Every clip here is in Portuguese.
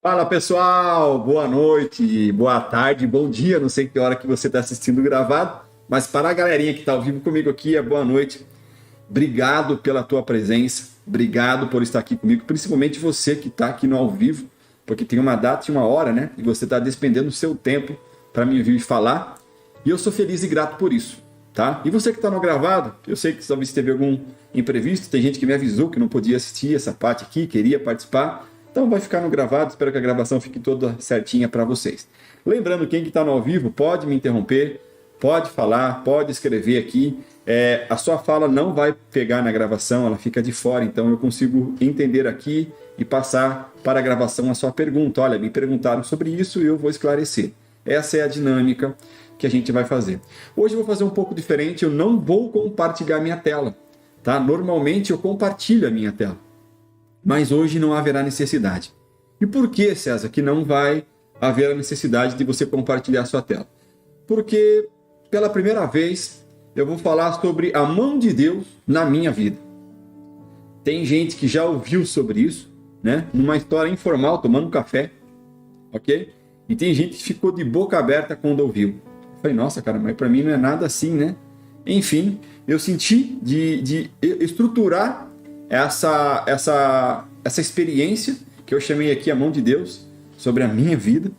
Fala pessoal, boa noite, boa tarde, bom dia, não sei que hora que você está assistindo gravado, mas para a galerinha que está ao vivo comigo aqui, boa noite. Obrigado pela tua presença, obrigado por estar aqui comigo, principalmente você que está aqui no ao vivo, porque tem uma data e uma hora, né? E você está despendendo o seu tempo para me ouvir falar, e eu sou feliz e grato por isso, tá? E você que está no gravado, eu sei que talvez teve algum imprevisto, tem gente que me avisou que não podia assistir essa parte aqui, queria participar. Então vai ficar no gravado, espero que a gravação fique toda certinha para vocês. Lembrando, quem que está no ao vivo pode me interromper, pode falar, pode escrever aqui. A sua fala não vai pegar na gravação, ela fica de fora, então eu consigo entender aqui e passar para a gravação a sua pergunta. Olha, me perguntaram sobre isso e eu vou esclarecer. Essa é a dinâmica que a gente vai fazer. Hoje eu vou fazer um pouco diferente, eu não vou compartilhar minha tela, tá? Normalmente eu compartilho a minha tela, mas hoje não haverá necessidade. E por que, César, que não vai haver a necessidade de você compartilhar a sua tela? Porque, pela primeira vez, eu vou falar sobre a mão de Deus na minha vida. Tem gente que já ouviu sobre isso, né? Numa história informal, tomando um café, ok? E tem gente que ficou de boca aberta quando ouviu. Eu falei, nossa, cara, mas para mim não é nada assim, né? Enfim, eu senti de estruturar essa experiência que eu chamei aqui a mão de Deus sobre a minha vida,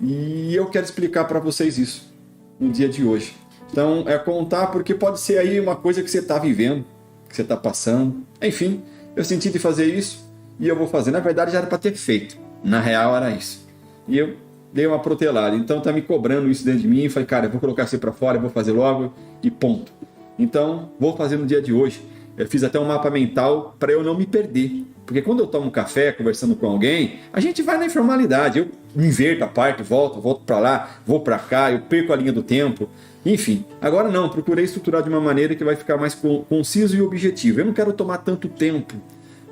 e eu quero explicar para vocês isso no dia de hoje. Então é contar, porque pode ser aí uma coisa que você está vivendo, que você está passando, enfim, eu senti de fazer isso e eu vou fazer. Na verdade já era para ter feito, na real era isso, e eu dei uma protelada, então tá me cobrando isso dentro de mim. Falei, cara, eu vou colocar isso para fora, eu vou fazer logo e ponto. Então vou fazer no dia de hoje. Eu fiz até um mapa mental para eu não me perder. Porque quando eu tomo um café conversando com alguém, a gente vai na informalidade. Eu me inverto a parte, volto para lá, vou para cá, eu perco a linha do tempo. Enfim, agora não, procurei estruturar de uma maneira que vai ficar mais conciso e objetivo. Eu não quero tomar tanto tempo,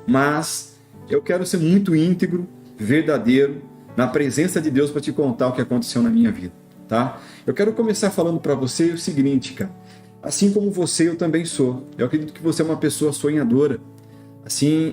mas eu quero ser muito íntegro, verdadeiro, na presença de Deus para te contar o que aconteceu na minha vida, tá? Eu quero começar falando para você o seguinte, cara. Assim como você, eu também sou. Eu acredito que você é uma pessoa sonhadora. Assim,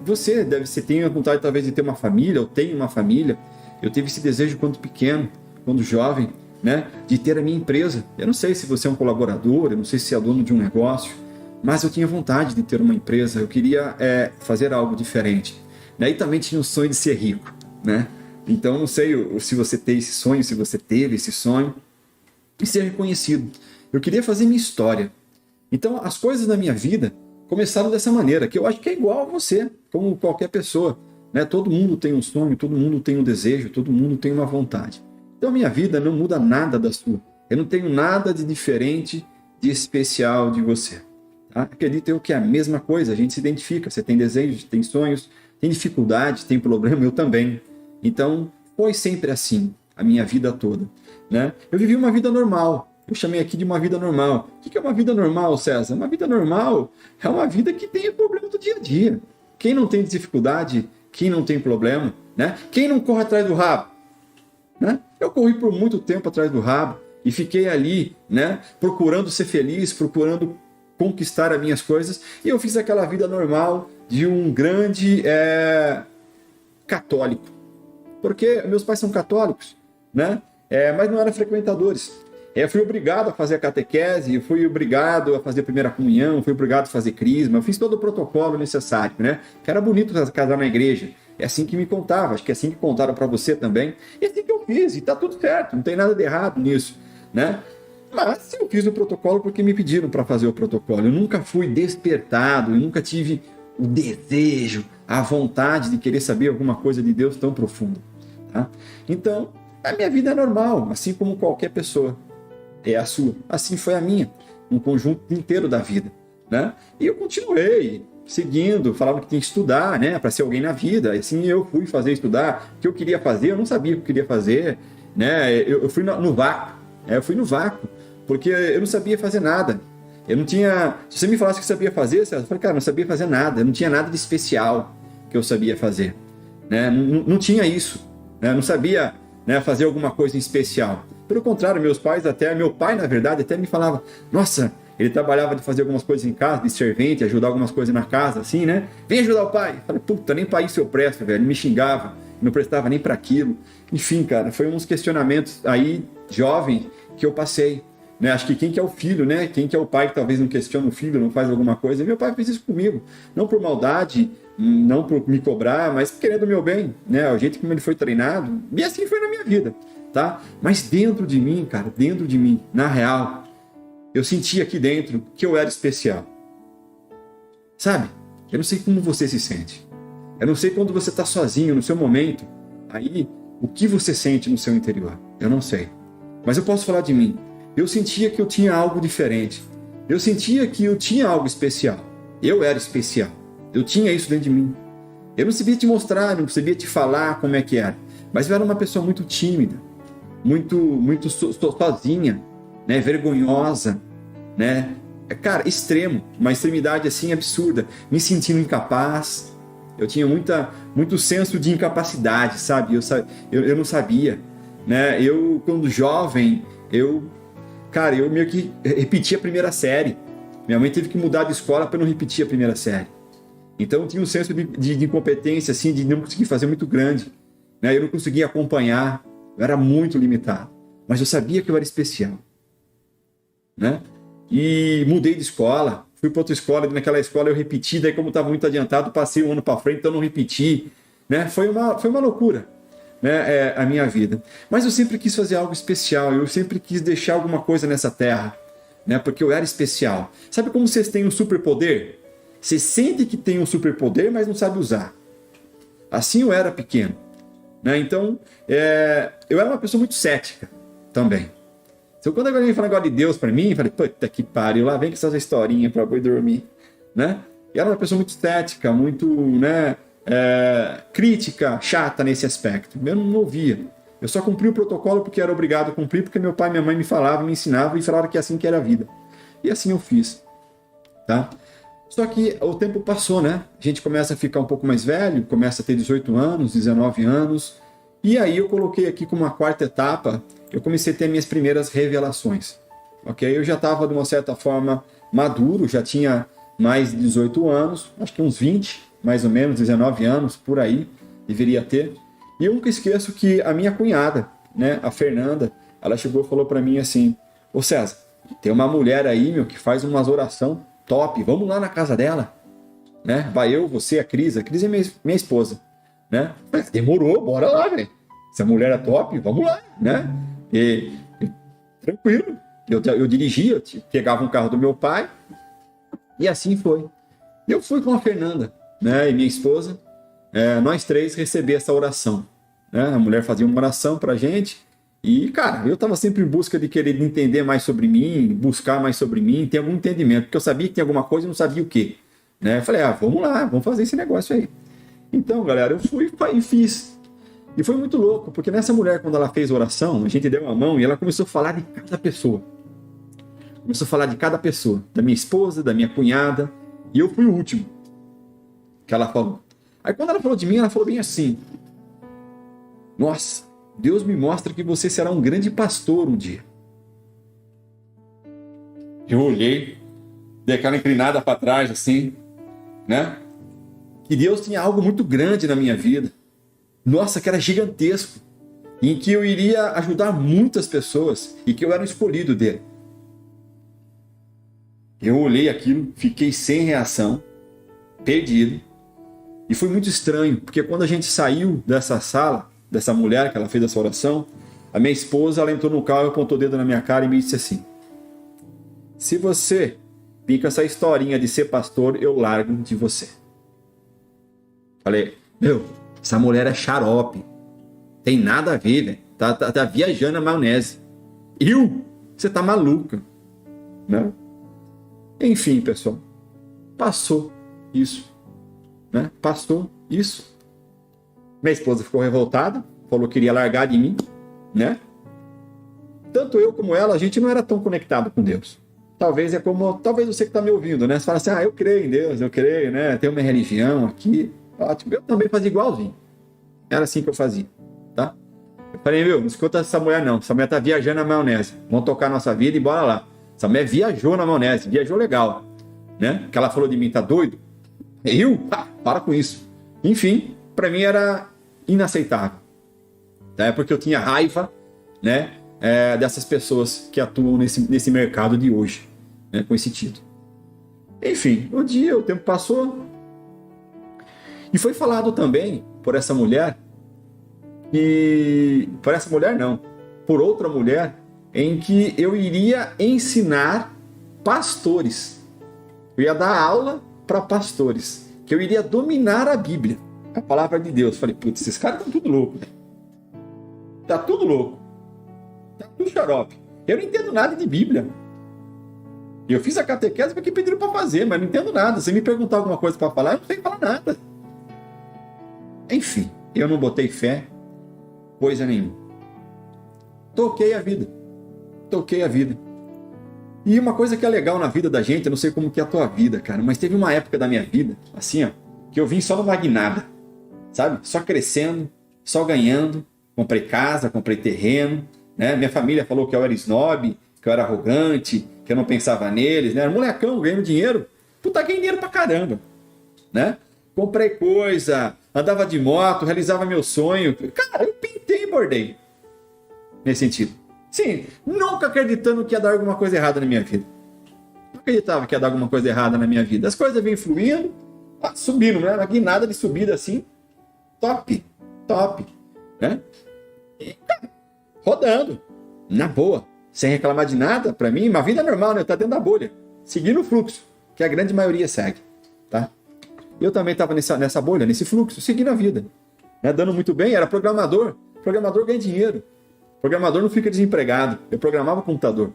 você tem a vontade talvez de ter uma família, ou tem uma família. Eu tive esse desejo quando pequeno, quando jovem, né, de ter a minha empresa. Eu não sei se você é um colaborador, eu não sei se é dono de um negócio, mas eu tinha vontade de ter uma empresa. Eu queria fazer algo diferente, né? E também tinha o sonho de ser rico, né? Então, não sei se você tem esse sonho, se você teve esse sonho, e ser reconhecido. Eu queria fazer minha história. Então, as coisas na minha vida começaram dessa maneira, que eu acho que é igual a você, como qualquer pessoa, né? Todo mundo tem um sonho, todo mundo tem um desejo, todo mundo tem uma vontade. Então, a minha vida não muda nada da sua. Eu não tenho nada de diferente, de especial de você. Tá? Acredito eu que é a mesma coisa, a gente se identifica. Você tem desejos, tem sonhos, tem dificuldades, tem problema, eu também. Então, foi sempre assim, a minha vida toda, né? Eu vivi uma vida normal. Eu chamei aqui de uma vida normal. O que é uma vida normal, César? Uma vida normal é uma vida que tem o problema do dia a dia. Quem não tem dificuldade, quem não tem problema, né? Quem não corre atrás do rabo, né? Eu corri por muito tempo atrás do rabo e fiquei ali, né? Procurando ser feliz, procurando conquistar as minhas coisas, e eu fiz aquela vida normal de um grande católico. Porque meus pais são católicos, né? Mas não eram frequentadores. Eu fui obrigado a fazer a catequese, eu fui obrigado a fazer a primeira comunhão, fui obrigado a fazer crisma, eu fiz todo o protocolo necessário, né? Que era bonito casar na igreja. É assim que me contava, acho que é assim que contaram para você também. E é assim que eu fiz, e tá tudo certo, não tem nada de errado nisso, né? Mas eu fiz o protocolo porque me pediram para fazer o protocolo. Eu nunca fui despertado, eu nunca tive o desejo, a vontade de querer saber alguma coisa de Deus tão profunda, tá? Então, a minha vida é normal, assim como qualquer pessoa. É a sua, assim foi a minha, um conjunto inteiro da vida, né? E eu continuei seguindo, falava que tinha que estudar, né, para ser alguém na vida. E assim eu fui fazer estudar, o que eu queria fazer, eu não sabia o que eu queria fazer, né? Eu fui no vácuo, eu fui no vácuo, porque eu não sabia fazer nada. Eu não tinha, se você me falasse que sabia fazer, eu falei, cara, eu não sabia fazer nada, eu não tinha nada de especial que eu sabia fazer, né? Não tinha isso, né? Eu não sabia, né, fazer alguma coisa em especial. Pelo contrário, meu pai, na verdade, até me falava, nossa, ele trabalhava de fazer algumas coisas em casa, de servente, ajudar algumas coisas na casa, assim, né? Vem ajudar o pai. Eu falei, puta, nem para isso eu presto, velho. Ele me xingava. não prestava nem para aquilo. Enfim, cara, foi uns questionamentos aí, jovem, que eu passei. Né? Acho que quem que é o filho, né? Quem que é o pai que talvez não questiona o filho, não faz alguma coisa. Meu pai fez isso comigo. Não por maldade, não por me cobrar, mas querendo o meu bem, né? O jeito como ele foi treinado. E assim foi na minha vida, tá? Mas dentro de mim, cara, dentro de mim, na real, eu senti aqui dentro que eu era especial. Sabe? Eu não sei como você se sente. Eu não sei quando você está sozinho, no seu momento, aí, o que você sente no seu interior. Eu não sei. Mas eu posso falar de mim. Eu sentia que eu tinha algo diferente. Eu sentia que eu tinha algo especial. Eu era especial. Eu tinha isso dentro de mim. Eu não sabia te mostrar, não sabia te falar como é que era. Mas eu era uma pessoa muito tímida, muito sozinha, né? Vergonhosa, né? Cara, extremo, uma extremidade assim absurda, me sentindo incapaz. Eu tinha muito senso de incapacidade, sabe? Eu não sabia, né? Eu, quando jovem, eu meio que repeti a primeira série. Minha mãe teve que mudar de escola para não repetir a primeira série. Então eu tinha um senso de incompetência, assim, de não conseguir fazer muito grande, né? Eu não conseguia acompanhar, eu era muito limitado. Mas eu sabia que eu era especial, né? E mudei de escola, fui para outra escola, e naquela escola eu repeti, daí como estava muito adiantado, passei um ano para frente, então não repeti, né? Foi uma loucura, né? A minha vida. Mas eu sempre quis fazer algo especial, eu sempre quis deixar alguma coisa nessa terra, né? Porque eu era especial. Sabe como vocês têm um superpoder? Você sente que tem um superpoder, mas não sabe usar. Assim eu era pequeno, né? Então, eu era uma pessoa muito cética também. Então, quando alguém fala agora de Deus para mim, eu falei, puta que pariu, lá vem com essas historinhas para eu dormir, né? E era uma pessoa muito cética, muito, né, crítica, chata nesse aspecto. Eu não ouvia. Eu só cumpri o protocolo porque era obrigado a cumprir, porque meu pai e minha mãe me falavam, me ensinavam e falaram que é assim que era a vida. E assim eu fiz, tá? Só que o tempo passou, né? A gente começa a ficar um pouco mais velho, começa a ter 18 anos, 19 anos. E aí eu coloquei aqui como uma quarta etapa, eu comecei a ter minhas primeiras revelações. Ok? Eu já estava, de uma certa forma, maduro, já tinha mais de 18 anos, acho que uns 20, mais ou menos, 19 anos, por aí, deveria ter. E eu nunca esqueço que a minha cunhada, né, a Fernanda, ela chegou e falou para mim assim, ô César, tem uma mulher aí, meu, que faz umas orações top, vamos lá na casa dela, né? Vai eu, você, a Cris é minha esposa, né? Mas demorou, bora lá, velho. Essa mulher é top, vamos lá, né? E tranquilo, eu dirigia, eu pegava um carro do meu pai e assim foi. Eu fui com a Fernanda, né? E minha esposa, nós três receber essa oração, né? A mulher fazia uma oração pra gente. E, cara, eu estava sempre em busca de querer entender mais sobre mim, buscar mais sobre mim, ter algum entendimento, porque eu sabia que tinha alguma coisa e não sabia o quê. Né? Eu falei, vamos lá, vamos fazer esse negócio aí. Então, galera, eu fui e fiz. E foi muito louco, porque nessa mulher, quando ela fez a oração, a gente deu a mão e ela começou a falar de cada pessoa. Começou a falar de cada pessoa, da minha esposa, da minha cunhada, e eu fui o último que ela falou. Aí quando ela falou de mim, ela falou bem assim, nossa, Deus me mostra que você será um grande pastor um dia. Eu olhei, dei aquela inclinada para trás assim, né? Que Deus tinha algo muito grande na minha vida. Nossa, que era gigantesco. Em que eu iria ajudar muitas pessoas e que eu era o escolhido dele. Eu olhei aquilo, fiquei sem reação, perdido. E foi muito estranho, porque quando a gente saiu dessa sala, dessa mulher que ela fez essa oração, a minha esposa, ela entrou no carro, apontou o dedo na minha cara e me disse assim, se você vir com essa historinha de ser pastor, eu largo de você. Falei, essa mulher é xarope, tem nada a ver, velho, tá viajando a maionese. Você tá maluca, né? Enfim, pessoal, passou isso, né? Passou isso. Minha esposa ficou revoltada, falou que queria largar de mim, né? Tanto eu como ela, a gente não era tão conectado com Deus. Talvez talvez você que está me ouvindo, né? Você fala assim, eu creio em Deus, eu creio, né? Tenho minha religião aqui. Ótimo. Eu também fazia igualzinho. Era assim que eu fazia, tá? Eu falei, não escuta essa mulher não. Essa mulher tá viajando na maionese. Vamos tocar a nossa vida e bora lá. Essa mulher viajou na maionese, viajou legal, né? Que ela falou de mim, tá doido? Para com isso. Enfim, para mim era inaceitável. Tá? É porque eu tinha raiva, né, dessas pessoas que atuam nesse mercado de hoje, né, com esse título. Enfim, o tempo passou. E foi falado também por essa mulher, por outra mulher, em que eu iria ensinar pastores. Eu ia dar aula para pastores, que eu iria dominar a Bíblia, a palavra de Deus. Falei, putz, esses caras estão tudo louco, né? Tá tudo louco. Tá tudo xarope. Eu não entendo nada de Bíblia. Eu fiz a catequese porque pediram para fazer, mas não entendo nada. Se me perguntar alguma coisa para falar, eu não sei falar nada. Enfim, eu não botei fé, coisa nenhuma. Toquei a vida. E uma coisa que é legal na vida da gente, eu não sei como que é a tua vida, cara, mas teve uma época da minha vida, assim, ó, que eu vim só numa guinada, sabe? Só crescendo, só ganhando. Comprei casa, comprei terreno, né? Minha família falou que eu era snob, que eu era arrogante, que eu não pensava neles, né? Era molecão, ganhando dinheiro. Puta, ganhei dinheiro pra caramba, né? Comprei coisa, andava de moto, realizava meu sonho. Cara, eu pintei e bordei. Nesse sentido. Sim, nunca acreditando que ia dar alguma coisa errada na minha vida. Não acreditava que ia dar alguma coisa errada na minha vida. As coisas vinham fluindo, subindo, né? Uma guinada de subida assim. Top. Né? E, cara, rodando. Na boa. Sem reclamar de nada. Pra mim, uma vida normal, né? Tá dentro da bolha. Seguindo o fluxo. Que a grande maioria segue. Tá? Eu também estava nessa bolha, nesse fluxo, seguindo a vida. Né? Dando muito bem, era programador. Programador ganha dinheiro. Programador não fica desempregado. Eu programava computador.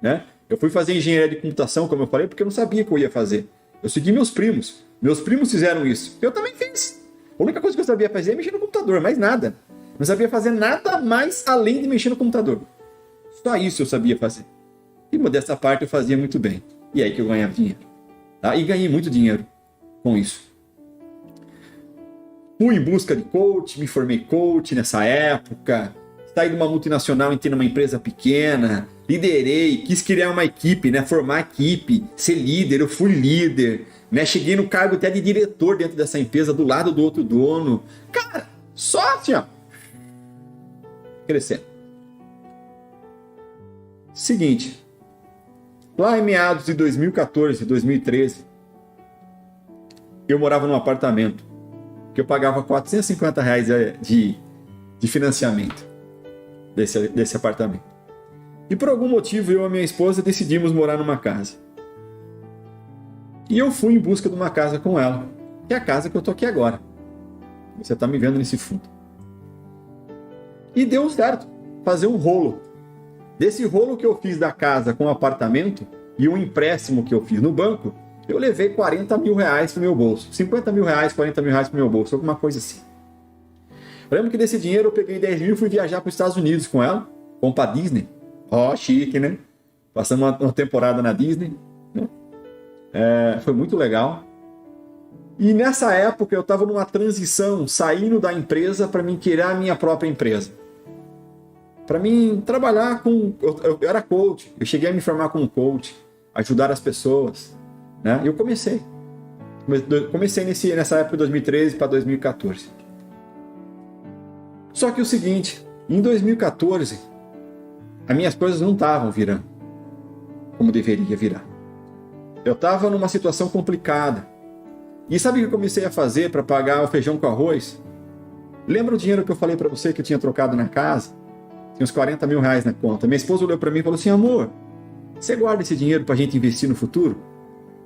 Né? Eu fui fazer engenharia de computação, como eu falei, porque eu não sabia o que eu ia fazer. Eu segui meus primos. Meus primos fizeram isso. Eu também fiz. A única coisa que eu sabia fazer é mexer no computador, mais nada. Não sabia fazer nada mais além de mexer no computador. Só isso eu sabia fazer. E dessa parte eu fazia muito bem. E aí que eu ganhava dinheiro. Tá? E ganhei muito dinheiro com isso. Fui em busca de coach, me formei coach nessa época, saí de uma multinacional, entrei numa empresa pequena, liderei, quis criar uma equipe, né? Formar equipe, ser líder, eu fui líder, né? Cheguei no cargo até de diretor dentro dessa empresa, do lado do outro dono. Cara, só assim, ó, crescendo. Seguinte, lá em meados de 2014, 2013, eu morava num apartamento que eu pagava R$450 de financiamento desse apartamento. E por algum motivo eu e a minha esposa decidimos morar numa casa. E eu fui em busca de uma casa com ela, que é a casa que eu tô aqui agora. Você tá me vendo nesse fundo. E deu certo, fazer um rolo. Desse rolo que eu fiz da casa com o apartamento e um empréstimo que eu fiz no banco, eu levei R$40 mil pro meu bolso. R$50 mil, R$40 mil pro meu bolso, alguma coisa assim. Eu lembro que desse dinheiro eu peguei 10 mil e fui viajar para os Estados Unidos com ela. Fomos para Disney. Ó, chique, né? Passamos uma temporada na Disney. Né? Foi muito legal. E nessa época eu estava numa transição, saindo da empresa para mim criar a minha própria empresa. Para mim trabalhar com... Eu era coach. Eu cheguei a me formar como coach. Ajudar as pessoas. Né? E eu comecei nessa época de 2013 para 2014. Só que o seguinte, em 2014, as minhas coisas não estavam virando como deveria virar. Eu estava numa situação complicada. E sabe o que eu comecei a fazer para pagar o feijão com arroz? Lembra o dinheiro que eu falei para você que eu tinha trocado na casa? Tinha uns R$40 mil na conta. Minha esposa olhou para mim e falou assim, amor, você guarda esse dinheiro para a gente investir no futuro?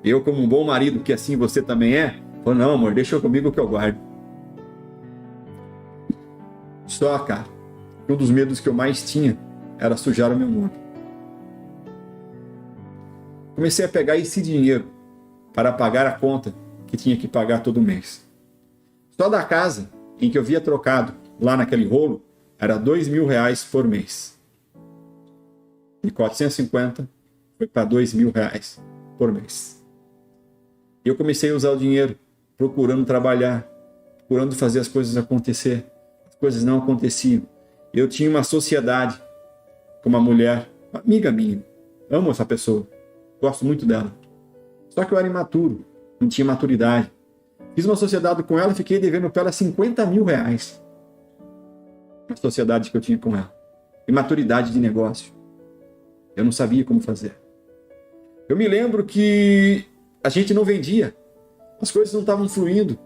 Eu, como um bom marido, que assim você também é, falou, não, amor, deixa comigo que eu guardo. Só, cara, um dos medos que eu mais tinha era sujar o meu nome. Comecei a pegar esse dinheiro para pagar a conta que tinha que pagar todo mês. Só da casa em que eu havia trocado lá naquele rolo, era R$2 mil por mês. E 450 foi para R$2 mil por mês. E eu comecei a usar o dinheiro, procurando trabalhar, procurando fazer as coisas acontecer. As coisas não aconteciam. Eu tinha uma sociedade com uma mulher, uma amiga minha. Amo essa pessoa. Gosto muito dela. Só que eu era imaturo, não tinha maturidade. Fiz uma sociedade com ela e fiquei devendo para ela R$50 mil. a sociedade que eu tinha com ela. Imaturidade de negócio. Eu não sabia como fazer. Eu me lembro que a gente não vendia. As coisas não estavam fluindo.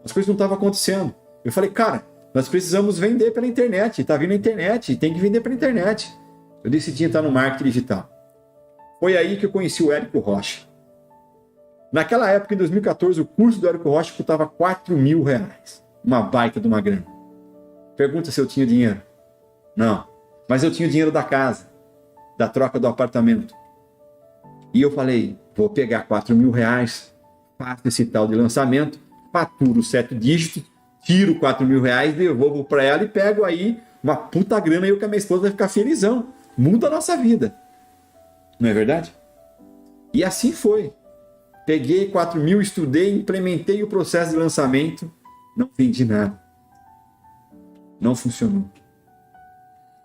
As coisas não estavam acontecendo. Eu falei, cara, nós precisamos vender pela internet. Está vindo a internet, tem que vender pela internet. Eu decidi entrar no marketing digital. Foi aí que eu conheci o Érico Rocha. Naquela época, em 2014, o curso do Érico Rocha custava R$4.000. Uma baita de uma grana. Pergunta se eu tinha dinheiro. Não. Mas eu tinha o dinheiro da casa, da troca do apartamento. E eu falei, vou pegar R$4.000, faço esse tal de lançamento, faturo 7 dígitos, tiro R$4.000, devolvo para ela e pego aí uma puta grana e eu com a minha esposa vai ficar felizão. Muda a nossa vida. Não é verdade? E assim foi. Peguei 4.000, estudei, implementei o processo de lançamento, não vendi nada. Não funcionou.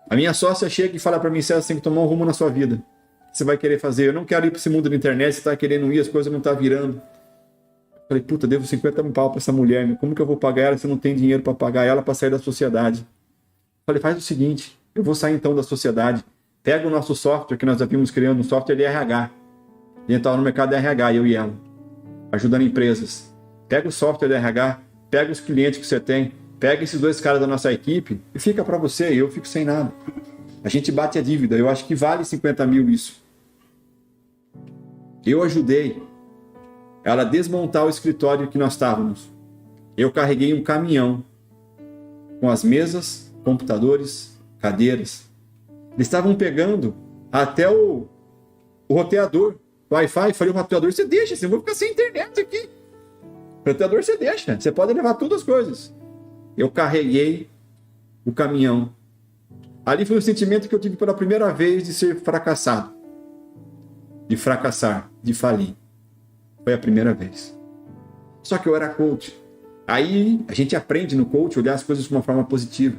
A minha sócia chega e fala para mim, César, você tem que tomar um rumo na sua vida. O que você vai querer fazer? Eu não quero ir para esse mundo da internet, você está querendo ir, as coisas não estão virando. Eu falei, puta, devo 50 mil pau para essa mulher, meu. Como que eu vou pagar ela se eu não tenho dinheiro para pagar ela para sair da sociedade? Eu falei, faz o seguinte, eu vou sair então da sociedade, pega o nosso software que nós havíamos criando, um software de RH. A gente estava no mercado de RH, eu e ela, ajudando empresas. Pega o software de RH, pega os clientes que você tem, pega esses 2 caras da nossa equipe e fica para você, eu fico sem nada. A gente bate a dívida, eu acho que vale 50 mil isso. Eu ajudei ela a desmontar o escritório que nós estávamos. Eu carreguei um caminhão com as mesas, computadores, cadeiras. Eles estavam pegando até o roteador, o Wi-Fi. Falei, o roteador você deixa, você não vai ficar sem internet aqui. O roteador você deixa, você pode levar todas as coisas. Eu carreguei o caminhão. Ali foi o sentimento que eu tive pela primeira vez de ser fracassado. De fracassar, de falir. Foi a primeira vez. Só que eu era coach. Aí a gente aprende no coach olhar as coisas de uma forma positiva.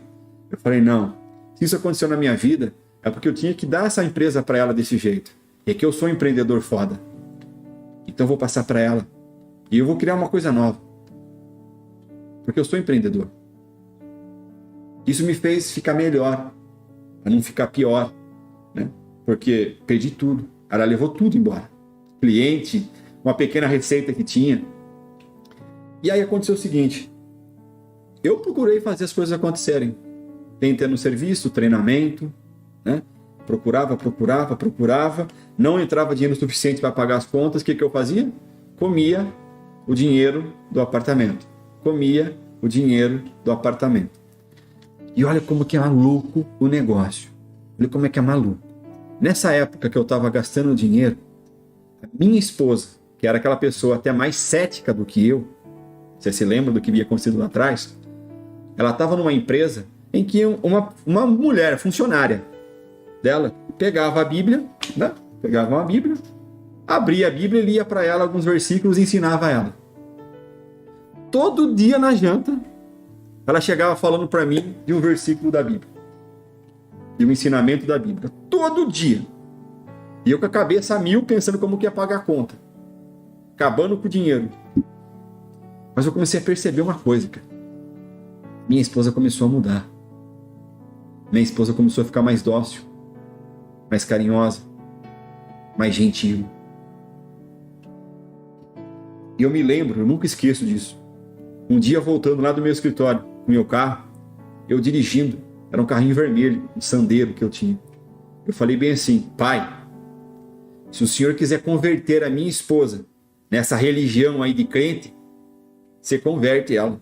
Eu falei, não, se isso aconteceu na minha vida, é porque eu tinha que dar essa empresa para ela desse jeito. É que eu sou um empreendedor foda. Então eu vou passar para ela. E eu vou criar uma coisa nova. Porque eu sou empreendedor. Isso me fez ficar melhor. Para não ficar pior. Né? Porque perdi tudo. Ela levou tudo embora. Cliente, uma pequena receita que tinha. E aí aconteceu o seguinte. Eu procurei fazer as coisas acontecerem. Tentando serviço, treinamento, né? Procurava. Não entrava dinheiro suficiente para pagar as contas. O que eu fazia? Comia o dinheiro do apartamento. E olha como que é maluco o negócio. Olha como é que é maluco. Nessa época que eu estava gastando dinheiro, a minha esposa, que era aquela pessoa até mais cética do que eu, você se lembra do que havia acontecido lá atrás? Ela estava numa empresa em que uma mulher, funcionária dela, pegava a Bíblia, né? Pegava uma Bíblia, abria a Bíblia e lia para ela alguns versículos e ensinava ela. Todo dia na janta, ela chegava falando para mim de um versículo da Bíblia. De um ensinamento da Bíblia. Todo dia. E eu com a cabeça a mil pensando como que ia pagar a conta. Acabando com o dinheiro. Mas eu comecei a perceber uma coisa, cara. Minha esposa começou a mudar. Minha esposa começou a ficar mais dócil. Mais carinhosa. Mais gentil. E eu me lembro, eu nunca esqueço disso. Um dia voltando lá do meu escritório, no meu carro, eu dirigindo, era um carrinho vermelho, um Sandero que eu tinha. Eu falei bem assim, pai, se o senhor quiser converter a minha esposa nessa religião aí de crente, você converte ela.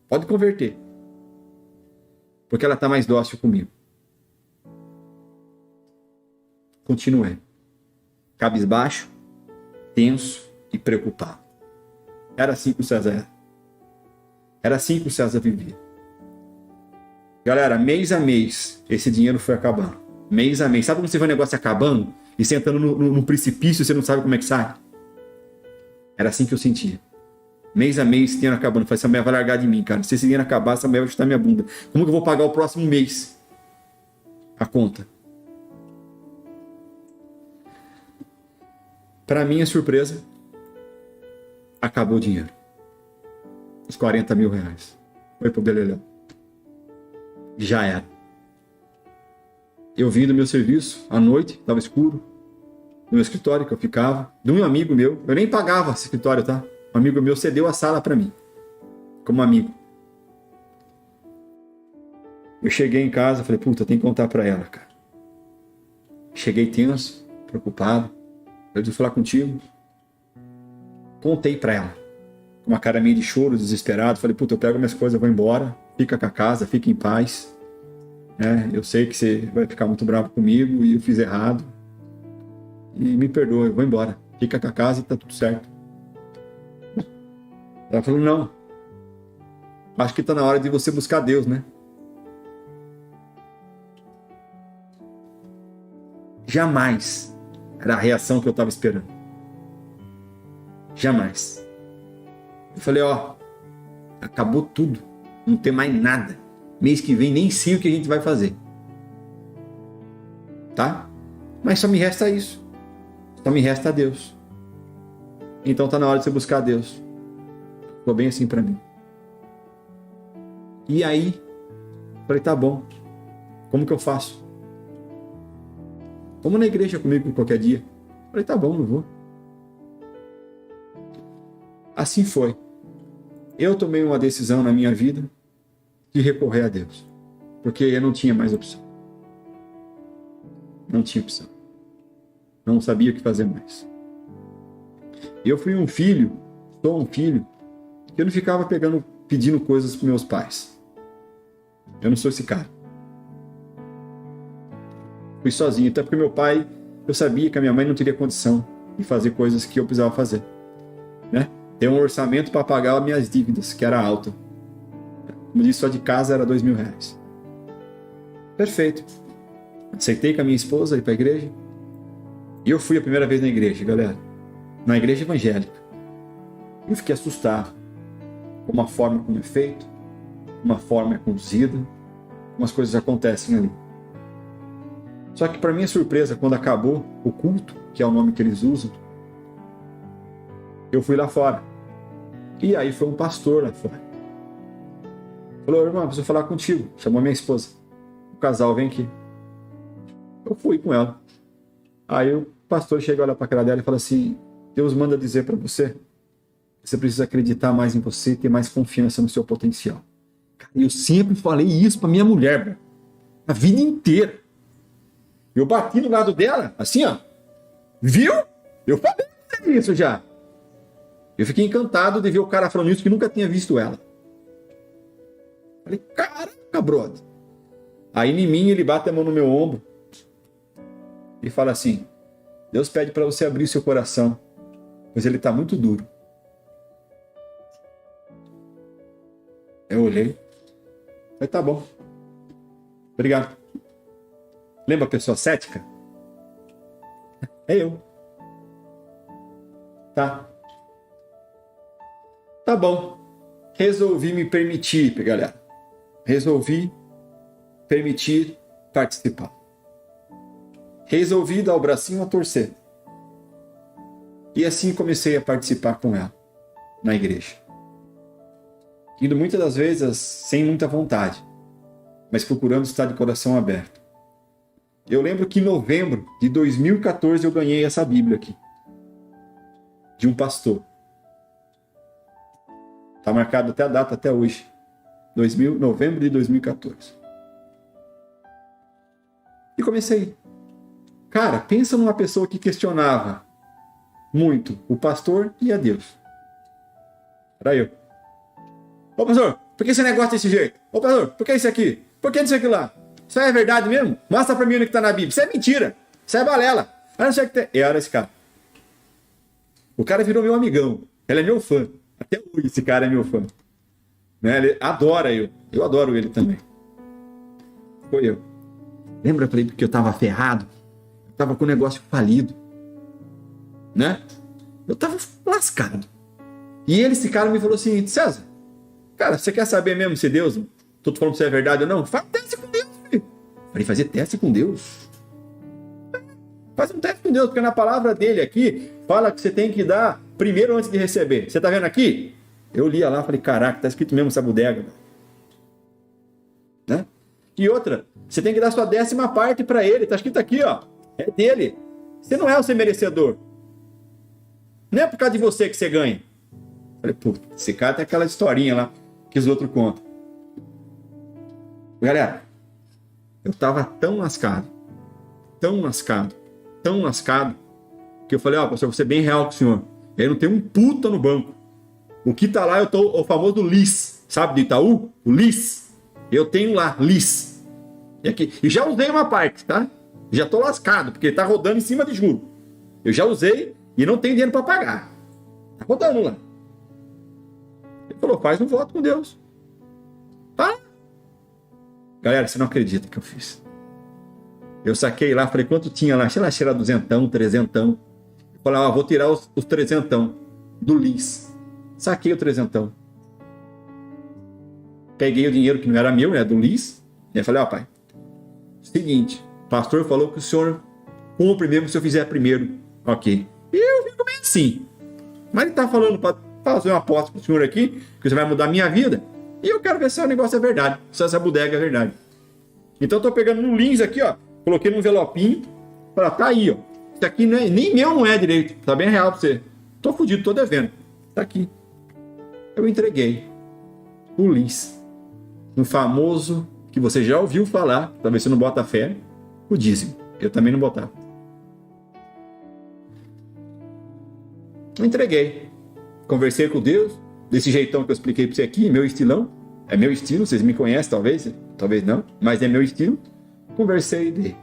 Pode converter. Porque ela está mais dócil comigo. Continuei. Cabisbaixo, tenso e preocupado. Era assim que o César era. Era assim que o César vivia. Galera, mês a mês, esse dinheiro foi acabando. Mês a mês. Sabe quando você vê o negócio acabando e você entrando no precipício e você não sabe como é que sai? Era assim que eu sentia. Mês a mês, esse dinheiro acabando. Eu falei, essa mulher vai largar de mim, cara. Se esse dinheiro acabar, essa mulher vai chutar minha bunda. Como que eu vou pagar o próximo mês? A conta. Para minha surpresa, acabou o dinheiro. Os R$40 mil. Foi pro beleléu. já era. Eu vim do meu serviço à noite, estava escuro, no meu escritório que eu ficava, de um amigo meu, eu nem pagava esse escritório, tá? Um amigo meu cedeu a sala para mim, como amigo. Eu cheguei em casa, falei, puta, tem que contar para ela, cara. Cheguei tenso, preocupado, eu preciso falar contigo. Contei para ela, com uma cara meio de choro, desesperado, falei, puta, eu pego minhas coisas, vou embora, fica com a casa, fica em paz. Eu sei que você vai ficar muito bravo comigo e eu fiz errado. E me perdoa, eu vou embora. Fica com a casa e tá tudo certo. Ela falou, não. Acho que tá na hora de você buscar Deus, né? Jamais era a reação que eu estava esperando. Jamais. Eu falei, acabou tudo. Não tem mais nada. Mês que vem nem sei o que a gente vai fazer. Tá? Mas só me resta isso. Só me resta Deus. Então tá na hora de você buscar Deus. Ficou bem assim para mim. E aí, falei, tá bom. Como que eu faço? Vamos na igreja comigo qualquer dia. Falei, tá bom, eu vou. Assim foi. Eu tomei uma decisão na minha vida de recorrer a Deus. Porque eu não tinha mais opção. Não tinha opção. Não sabia o que fazer mais. Eu fui um filho, sou um filho, que eu não ficava pedindo coisas para meus pais. Eu não sou esse cara. Fui sozinho, até porque meu pai, eu sabia que a minha mãe não teria condição de fazer coisas que eu precisava fazer. Né? Ter um orçamento para pagar as minhas dívidas, que era alto. Como disse, só de casa era R$2.000. Perfeito. Aceitei com a minha esposa ir para a igreja. E eu fui a primeira vez na igreja, galera. Na igreja evangélica. Eu fiquei assustado com a forma como é feito, uma forma é conduzida, umas coisas acontecem ali. Só que para minha surpresa, quando acabou o culto, que é o nome que eles usam, eu fui lá fora. E aí foi um pastor lá fora. Falou, irmão, preciso falar contigo. Chamou minha esposa. O casal, vem aqui. Eu fui com ela. Aí o pastor chega, olha para a cara dela e fala assim, Deus manda dizer para você, você precisa acreditar mais em você e ter mais confiança no seu potencial. Eu sempre falei isso para minha mulher, bro. A vida inteira. Eu bati do lado dela, assim, ó. Viu? Eu falei isso já. Eu fiquei encantado de ver o cara falando isso, que nunca tinha visto ela. Falei, caraca, brother. Aí em mim ele bate a mão no meu ombro e fala assim, Deus pede para você abrir seu coração, pois ele está muito duro. Eu olhei. Falei, tá bom. Obrigado. Lembra a pessoa cética? É eu. Tá bom. Resolvi me permitir, galera. Resolvi permitir participar. Resolvi dar o bracinho a torcer. E assim comecei a participar com ela na igreja. Indo muitas das vezes sem muita vontade, mas procurando estar de coração aberto. Eu lembro que em novembro de 2014 eu ganhei essa Bíblia aqui, de um pastor. Está marcado até a data, até hoje. Novembro de 2014. E comecei. Cara, pensa numa pessoa que questionava muito o pastor e a Deus. Era eu. Ô pastor, por que esse negócio desse jeito? Ô pastor, por que isso aqui? Por que isso aqui lá? Isso é verdade mesmo? Mostra pra mim onde que tá na Bíblia. Isso é mentira. Isso é balela. Eu não sei o que tem. Eu era esse cara. O cara virou meu amigão. Ele é meu fã. Até hoje esse cara é meu fã. Né? Ele adora eu. Eu adoro ele também. Foi eu. Lembra, eu falei porque eu tava ferrado? Eu tava com o negócio falido. Né? Eu tava lascado. E ele, esse cara, me falou assim, César, cara, você quer saber mesmo se Deus, tô falando se é verdade ou não? Faz um teste com Deus, filho. Falei, fazer teste com Deus? Faz um teste com Deus, porque na palavra dele aqui, fala que você tem que dar primeiro antes de receber. Você tá vendo aqui? Eu lia lá, falei, caraca, tá escrito mesmo essa bodega. Né? E outra, você tem que dar sua 10ª parte para ele. Está escrito aqui, ó. É dele. Você não é o seu merecedor. Não é por causa de você que você ganha. Falei, pô, esse cara tem aquela historinha lá que os outros contam. Galera, eu tava tão lascado, que eu falei, ó, pastor, vou ser bem real com o senhor. Eu não tenho um puta no banco. O que tá lá, eu tô o famoso LIS, sabe, do Itaú? O LIS. Eu tenho lá, LIS. E já usei uma parte, tá? Já tô lascado, porque ele tá rodando em cima de juro. Eu já usei e não tenho dinheiro para pagar. Tá rodando lá. Ele falou, faz um voto com Deus. Tá? Galera, você não acredita que eu fiz. Eu saquei lá, falei, quanto tinha lá? Sei lá, era 200, 300. Eu falei, ó, vou tirar os 300 do LIS. Saquei o 300. Peguei o dinheiro que não era meu, né, do LIS. E aí falei, ó, pai, seguinte, o pastor falou que o senhor cumpre mesmo se eu fizer primeiro. Ok. E eu fico bem assim. Mas ele tá falando para fazer uma aposta pro senhor aqui, que você vai mudar a minha vida. E eu quero ver se o negócio é verdade, se essa bodega é verdade. Então eu tô pegando no LIS aqui, ó. Coloquei num envelopinho. Falei, tá aí, ó. Isso aqui não é, nem meu não é direito. Tá bem real pra você. Tô fudido, tô devendo. Tá aqui. Eu entreguei o LIS. Um famoso que você já ouviu falar, talvez você não bota fé, o dízimo. Eu também não botava. Eu entreguei. Conversei com Deus, desse jeitão que eu expliquei pra você aqui, meu estilão. É meu estilo, vocês me conhecem talvez não, mas é meu estilo. Conversei e dei.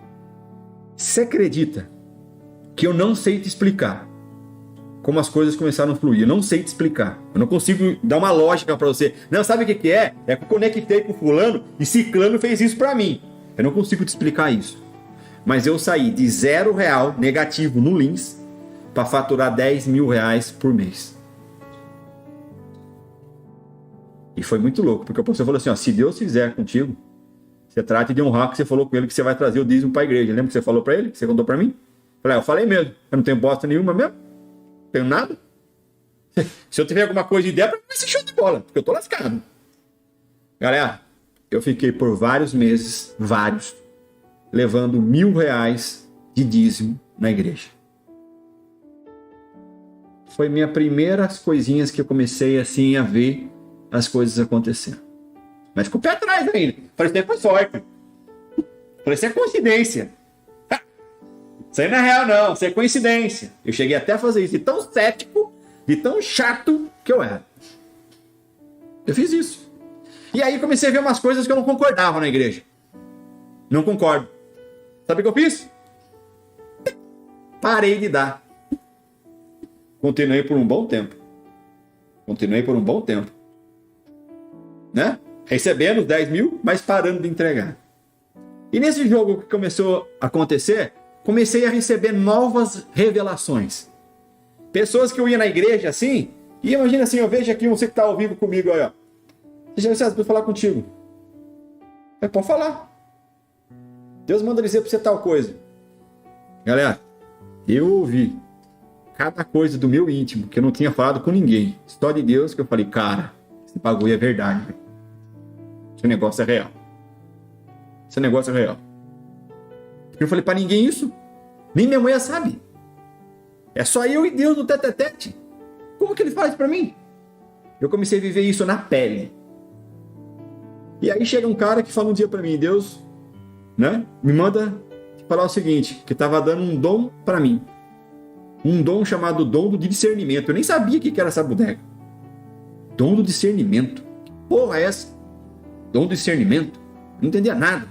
Você acredita que eu não sei te explicar como as coisas começaram a fluir? Eu não sei te explicar. Eu não consigo dar uma lógica para você. Não, sabe o que é? É que eu conectei com fulano e ciclano fez isso para mim. Eu não consigo te explicar isso. Mas eu saí de R$0 negativo no LIS para faturar R$10.000 por mês. E foi muito louco, porque o pastor falou assim, ó, se Deus fizer contigo, você trate de honrar que você falou com ele que você vai trazer o dízimo para a igreja. Lembra que você falou para ele? Que você contou para mim? Eu falei mesmo. Eu não tenho bosta nenhuma mesmo. Não tenho nada. Se eu tiver alguma coisa de ideia, vai ser show de bola, porque eu tô lascado. Galera, eu fiquei por vários meses, levando R$1.000 de dízimo na igreja. Foi minhas primeiras coisinhas que eu comecei assim a ver as coisas acontecendo. Mas com o pé atrás ainda. Falei, isso daí foi sorte. Falei, isso é coincidência. Isso aí não é real, não. Isso é coincidência. Eu cheguei até a fazer isso de tão cético, de tão chato que eu era. Eu fiz isso. E aí comecei a ver umas coisas que eu não concordava na igreja. Não concordo. Sabe o que eu fiz? Parei de dar. Continuei por um bom tempo. Né? Recebendo os 10 mil, mas parando de entregar. E nesse jogo que começou a acontecer, comecei a receber novas revelações. Pessoas que eu ia na igreja assim, e imagina assim, eu vejo aqui você que está ao vivo comigo aí, ó. César, vou falar contigo. Pode falar. Deus manda dizer para você tal coisa. Galera, eu ouvi cada coisa do meu íntimo que eu não tinha falado com ninguém. Só de Deus que eu falei, cara, esse bagulho é verdade. Esse negócio é real. Eu falei para ninguém isso. Nem minha mulher sabe. É só eu e Deus no tete-a-tete. Como que ele faz para mim? Eu comecei a viver isso na pele. E aí chega um cara que fala um dia para mim, Deus, né, me manda falar o seguinte, que estava dando um dom para mim. Um dom chamado dom do discernimento. Eu nem sabia o que era essa bodega. Dom do discernimento. Que porra é essa? Dom do discernimento? Não entendia nada.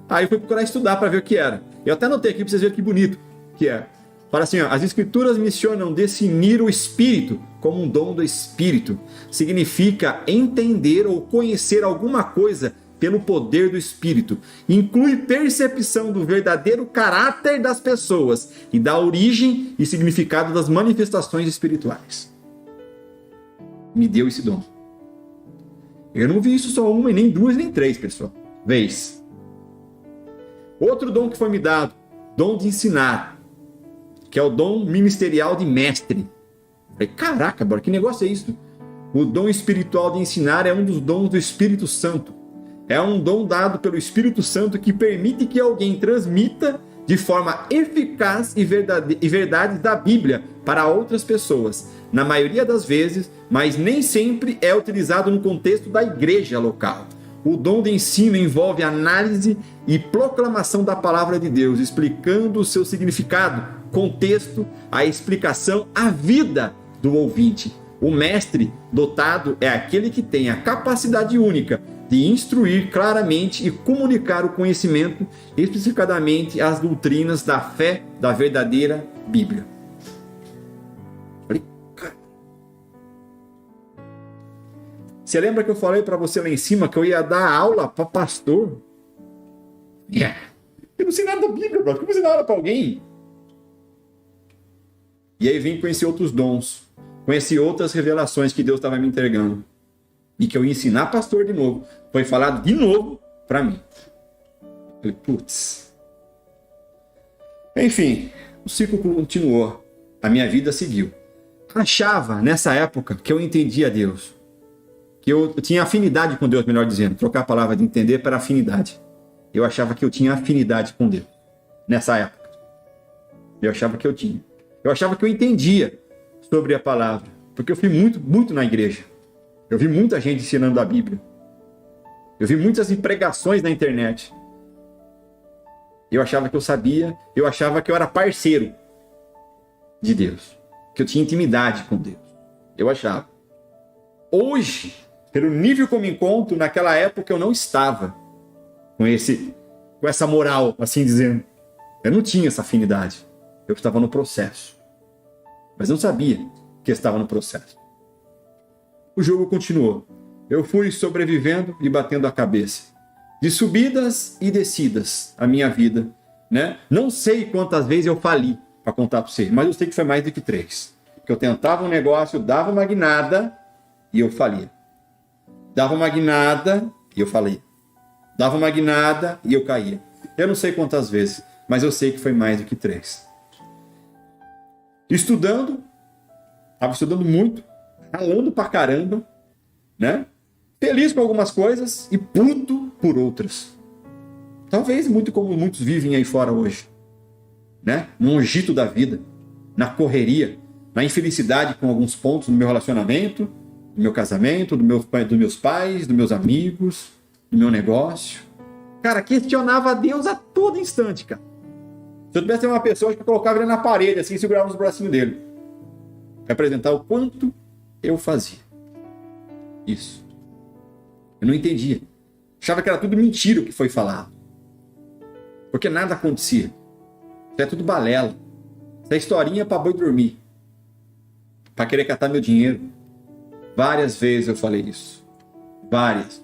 Aí eu fui procurar estudar para ver o que era. Eu até anotei aqui para vocês verem que bonito que é. Fala assim, ó, as escrituras mencionam definir o espírito como um dom do espírito. Significa entender ou conhecer alguma coisa pelo poder do espírito. Inclui percepção do verdadeiro caráter das pessoas e da origem e significado das manifestações espirituais. Me deu esse dom. Eu não vi isso só uma, e nem duas, nem três, pessoal. Vez. Outro dom que foi me dado, dom de ensinar, que é o dom ministerial de mestre. Falei, caraca, bora, que negócio é isso? O dom espiritual de ensinar é um dos dons do Espírito Santo. é um dom dado pelo Espírito Santo que permite que alguém transmita de forma eficaz e verdades da Bíblia para outras pessoas, na maioria das vezes, mas nem sempre é utilizado no contexto da igreja local. O dom de ensino envolve análise e proclamação da palavra de Deus, explicando o seu significado, contexto, a explicação, a vida do ouvinte. O mestre dotado é aquele que tem a capacidade única de instruir claramente e comunicar o conhecimento, especificadamente as doutrinas da fé da verdadeira Bíblia. Você lembra que eu falei para você lá em cima que eu ia dar aula para pastor? Eu não sei nada da Bíblia, brother. Como você dá aula para alguém? E aí vim conhecer outros dons, conheci outras revelações que Deus estava me entregando. E que eu ia ensinar pastor de novo. Foi falado de novo para mim. Eu falei, putz. Enfim, o ciclo continuou. A minha vida seguiu. Achava, nessa época, que eu entendia Deus. Que eu tinha afinidade com Deus, melhor dizendo. Trocar a palavra de entender para afinidade. Eu achava que eu tinha afinidade com Deus. Nessa época. Eu achava que eu tinha. Eu achava que eu entendia sobre a palavra. Porque eu fui muito na igreja. Eu vi muita gente ensinando a Bíblia. Eu vi muitas pregações na internet. Eu achava que eu sabia, eu achava que eu era parceiro de Deus. Que eu tinha intimidade com Deus. Eu achava. Hoje, pelo nível que eu me encontro, naquela época eu não estava com essa moral, assim dizendo. Eu não tinha essa afinidade. Eu estava no processo. Mas não sabia que eu estava no processo. O jogo continuou. Eu fui sobrevivendo e batendo a cabeça. De subidas e descidas a minha vida, né? Não sei quantas vezes eu fali para contar para você, mas eu sei que foi mais do que 3. Porque eu tentava um negócio, dava uma guinada e eu falia. Dava uma guinada e eu falia. Dava uma guinada e eu caía. Eu não sei quantas vezes, mas eu sei que foi mais do que 3. Estava estudando muito, ralando pra caramba, né? Feliz com algumas coisas e puto por outras. Talvez muito como muitos vivem aí fora hoje, né? No agito da vida, na correria, na infelicidade com alguns pontos no meu relacionamento, no meu casamento, dos meus pais, dos meus amigos, do meu negócio. Cara, questionava a Deus a todo instante, cara. Se eu tivesse uma pessoa que eu colocava ele na parede, assim, e segurava os bracinhos dele. Para apresentar o quanto eu fazia. Isso. Eu não entendia. Achava que era tudo mentira o que foi falado. Porque nada acontecia. Isso é tudo balela. Isso é historinha para boi dormir. Para querer catar meu dinheiro. Várias vezes eu falei isso. Várias vezes.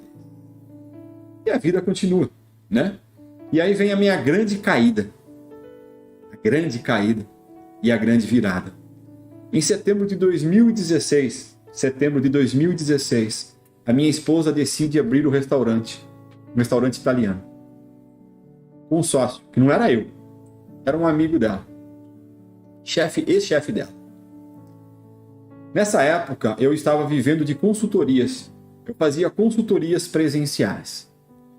E a vida continua, né? E aí vem a minha grande caída. A grande caída e a grande virada. Em setembro de 2016, a minha esposa decide abrir um restaurante italiano. Com um sócio, que não era eu, era um amigo dela. Ex-chefe dela. Nessa época, eu estava vivendo de consultorias. Eu fazia consultorias presenciais.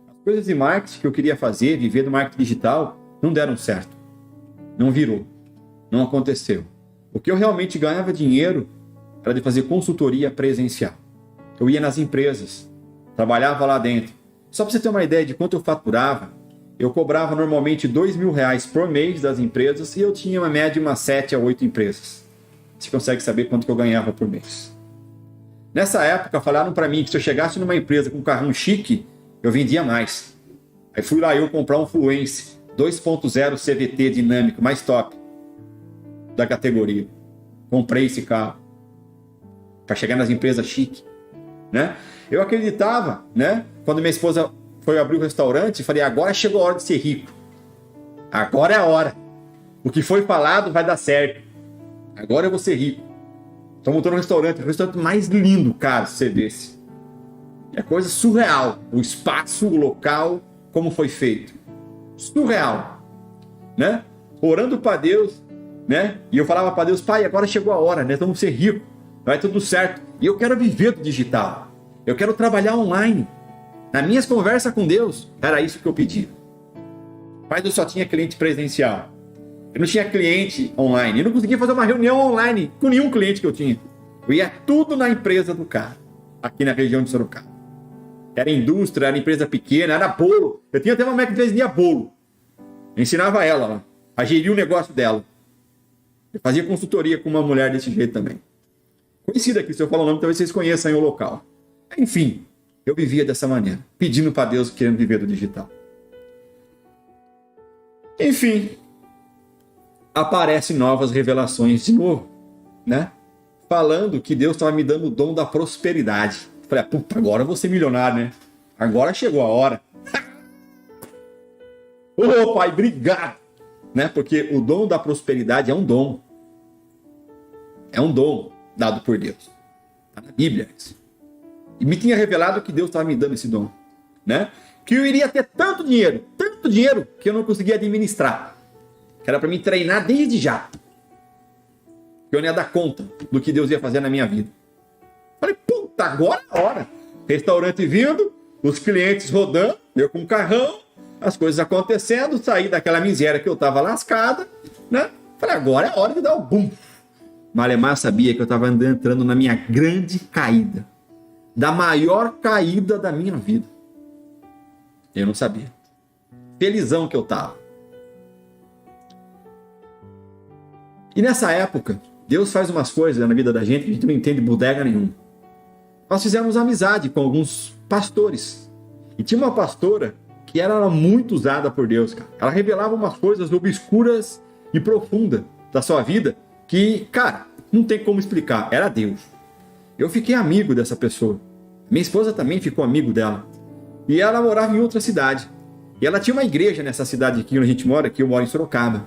As coisas de marketing que eu queria fazer, viver do marketing digital, não deram certo. Não virou. Não aconteceu. O que eu realmente ganhava dinheiro era de fazer consultoria presencial. Eu ia nas empresas, trabalhava lá dentro. Só para você ter uma ideia de quanto eu faturava, eu cobrava normalmente R$2.000 por mês das empresas e eu tinha uma média de umas 7 a 8 empresas. Você consegue saber quanto que eu ganhava por mês. Nessa época, falaram para mim que se eu chegasse numa empresa com um carrão chique, eu vendia mais. Aí fui lá eu comprar um Fluence 2.0 CVT dinâmico, mais top da categoria. Comprei esse carro para chegar nas empresas chique, né? Eu acreditava, né? Quando minha esposa foi abrir o restaurante, falei, agora chegou a hora de ser rico. Agora é a hora. O que foi falado vai dar certo. Agora eu vou ser rico. Estou montando um restaurante, o restaurante mais lindo, cara, se você desse. É coisa surreal. O espaço, o local, como foi feito. Surreal, né? Orando para Deus, né? E eu falava para Deus, pai, agora chegou a hora, né? Vamos ser ricos, vai tudo certo. E eu quero viver do digital. Eu quero trabalhar online. Nas minhas conversas com Deus, era isso que eu pedia. Mas eu só tinha cliente presencial. Eu não tinha cliente online. Eu não conseguia fazer uma reunião online com nenhum cliente que eu tinha. Eu ia tudo na empresa do cara, aqui na região de Sorocaba. Era indústria, era empresa pequena, era bolo. Eu tinha até uma mulher que vendia bolo. Eu ensinava ela lá, a gerir o negócio dela. Eu fazia consultoria com uma mulher desse jeito também. Conhecida aqui, se eu falar o nome, talvez vocês conheçam o local. Enfim, eu vivia dessa maneira, pedindo para Deus, querendo viver do digital. Enfim, aparecem novas revelações de novo, né? Falando que Deus estava me dando o dom da prosperidade. Falei, puta, agora eu vou ser milionário, né? Agora chegou a hora. Ô, pai, obrigado! Né? Porque o dom da prosperidade é um dom. É um dom dado por Deus. Está na Bíblia isso. E me tinha revelado que Deus estava me dando esse dom, né? Que eu iria ter tanto dinheiro, que eu não conseguia administrar. Que era para me treinar desde já. Que eu não ia dar conta do que Deus ia fazer na minha vida. Falei, puta, agora é a hora. Restaurante vindo, os clientes rodando, eu com o carrão, as coisas acontecendo, saí daquela miséria que eu estava lascada, né? Falei, agora é a hora de dar o boom. Malemar sabia que eu estava entrando na minha grande caída. Da maior caída da minha vida. Eu não sabia. Felizão que eu estava. E nessa época, Deus faz umas coisas na vida da gente que a gente não entende bodega nenhuma. Nós fizemos amizade com alguns pastores. E tinha uma pastora que era muito usada por Deus, cara. Ela revelava umas coisas obscuras e profundas da sua vida que, cara, não tem como explicar. Era Deus. Eu fiquei amigo dessa pessoa. Minha esposa também ficou amigo dela. E ela morava em outra cidade. E ela tinha uma igreja nessa cidade aqui onde a gente mora, que eu moro em Sorocaba.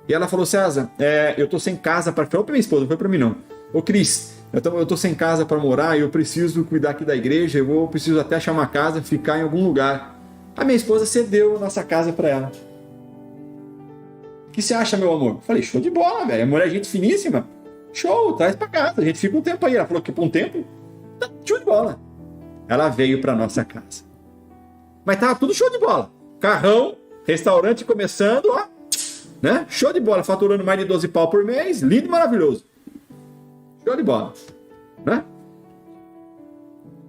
E ela falou, César, eu tô sem casa para... Falou pra minha esposa, não foi pra mim não. Ô Cris, eu tô sem casa para morar, eu preciso cuidar aqui da igreja, eu preciso até achar uma casa, ficar em algum lugar. A minha esposa cedeu a nossa casa para ela. O que você acha, meu amor? Eu falei, show de bola, velho. A mulher é gente finíssima. Show, traz pra casa. A gente fica um tempo aí. Ela falou que por um tempo, tá show de bola. Ela veio pra nossa casa. Mas tava tudo show de bola. Carrão, restaurante começando, ó. Né? Show de bola, faturando mais de 12 pau por mês. Lindo e maravilhoso. Show de bola. Né?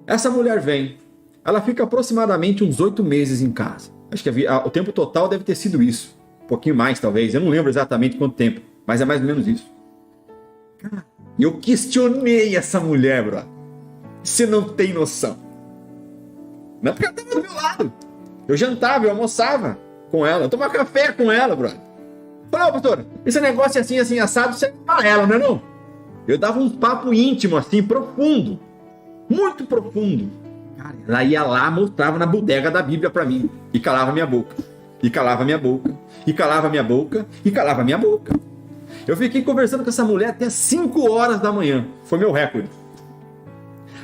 Essa mulher vem. Ela fica aproximadamente uns 8 meses em casa. Acho que o tempo total deve ter sido isso. Um pouquinho mais, talvez. Eu não lembro exatamente quanto tempo. Mas é mais ou menos isso. E eu questionei essa mulher, bro. Você não tem noção. Não é porque ela estava do meu lado. Eu jantava, eu almoçava com ela. Eu tomava café com ela, bro. Falei, ô, pastor, esse negócio assim, assim, assado, você é para ela, não é não? Eu dava um papo íntimo, assim, profundo. Muito profundo. Cara, ela ia lá, mostrava na bodega da Bíblia pra mim. E calava minha boca. E calava minha boca. E calava minha boca. E calava minha boca. Eu fiquei conversando com essa mulher até 5 horas da manhã. Foi meu recorde.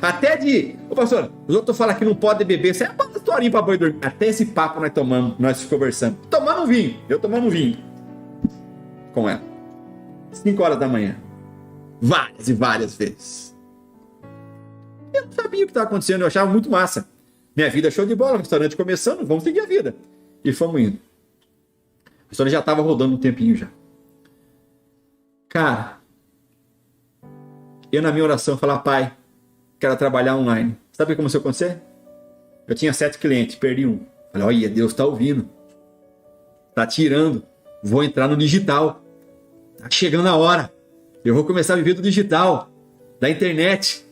Até de... Ô, pastor, os outros falam que não pode beber. Você é uma historinha pra boi dormir. Até esse papo nós tomamos, nós conversando. Tomando vinho. Eu tomando vinho. Com ela. 5 horas da manhã. Várias e várias vezes. Eu não sabia o que estava acontecendo. Eu achava muito massa. Minha vida show de bola. Restaurante começando. Vamos seguir a vida. E fomos indo. A história já estava rodando um tempinho já. Cara, eu na minha oração falava, pai, quero trabalhar online. Sabe o que começou a acontecer? Eu tinha 7 clientes, perdi um. Falei, olha, Deus está ouvindo. Está tirando. Vou entrar no digital. Está chegando a hora. Eu vou começar a viver do digital, da internet.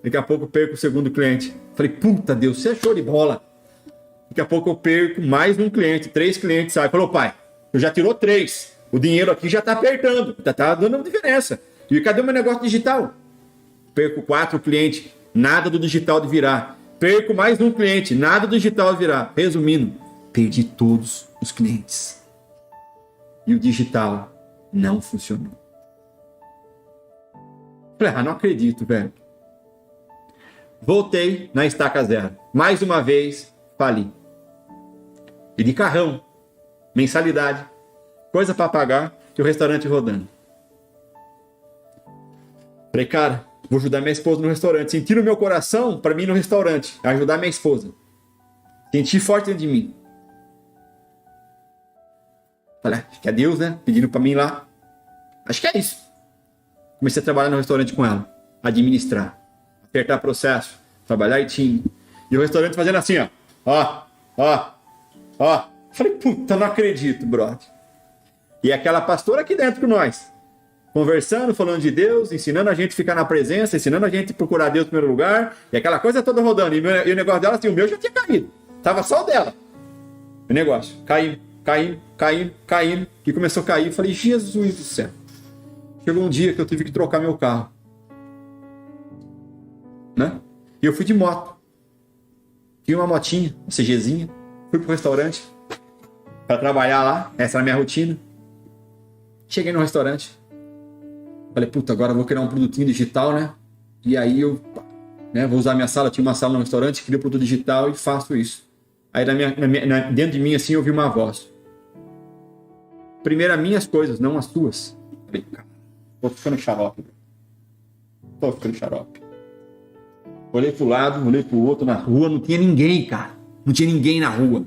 Daqui a pouco eu perco o segundo cliente. Falei, puta Deus, você é show de bola. Daqui a pouco eu perco mais um cliente, 3 clientes, sabe? Falou, pai, eu já tirou 3. O dinheiro aqui já está apertando, já está dando diferença. E cadê o meu negócio digital? Perco 4 clientes, nada do digital de virar. Perco mais um cliente, nada do digital de virar. Resumindo, perdi todos os clientes. E o digital não funcionou. Falei, não acredito, velho. Voltei na estaca zero. Mais uma vez, fali. E de carrão, mensalidade, coisa para pagar e o restaurante rodando. Falei, cara, vou ajudar minha esposa no restaurante. Senti no meu coração para mim no restaurante, ajudar minha esposa. Senti forte dentro de mim. Falei, acho que é Deus, né? Pedindo pra mim lá. Acho que é isso. Comecei a trabalhar no restaurante com ela. Administrar. Apertar processo. Trabalhar em time. E o restaurante fazendo assim, ó. Ó. Falei, puta, não acredito, brother. E aquela pastora aqui dentro com nós. Conversando, falando de Deus, ensinando a gente a ficar na presença, ensinando a gente a procurar Deus em primeiro lugar. E aquela coisa toda rodando. E o negócio dela, assim, o meu já tinha caído. Tava só o dela. O negócio. Caindo. E começou a cair. Eu falei, Jesus do céu. Chegou um dia que eu tive que trocar meu carro. Né? E eu fui de moto. Tinha uma motinha, uma CGzinha. Fui pro restaurante para trabalhar lá. Essa era a minha rotina. Cheguei no restaurante. Falei, puta, agora eu vou criar um produtinho digital, né? E aí eu vou usar minha sala. Tinha uma sala no restaurante, crio produto digital e faço isso. Aí dentro de mim, assim, eu ouvi uma voz. Primeiro, minhas coisas, não as tuas. Falei, cara, tô ficando xarope. Olhei pro lado, olhei pro outro. Na rua não tinha ninguém, cara. Não tinha ninguém na rua.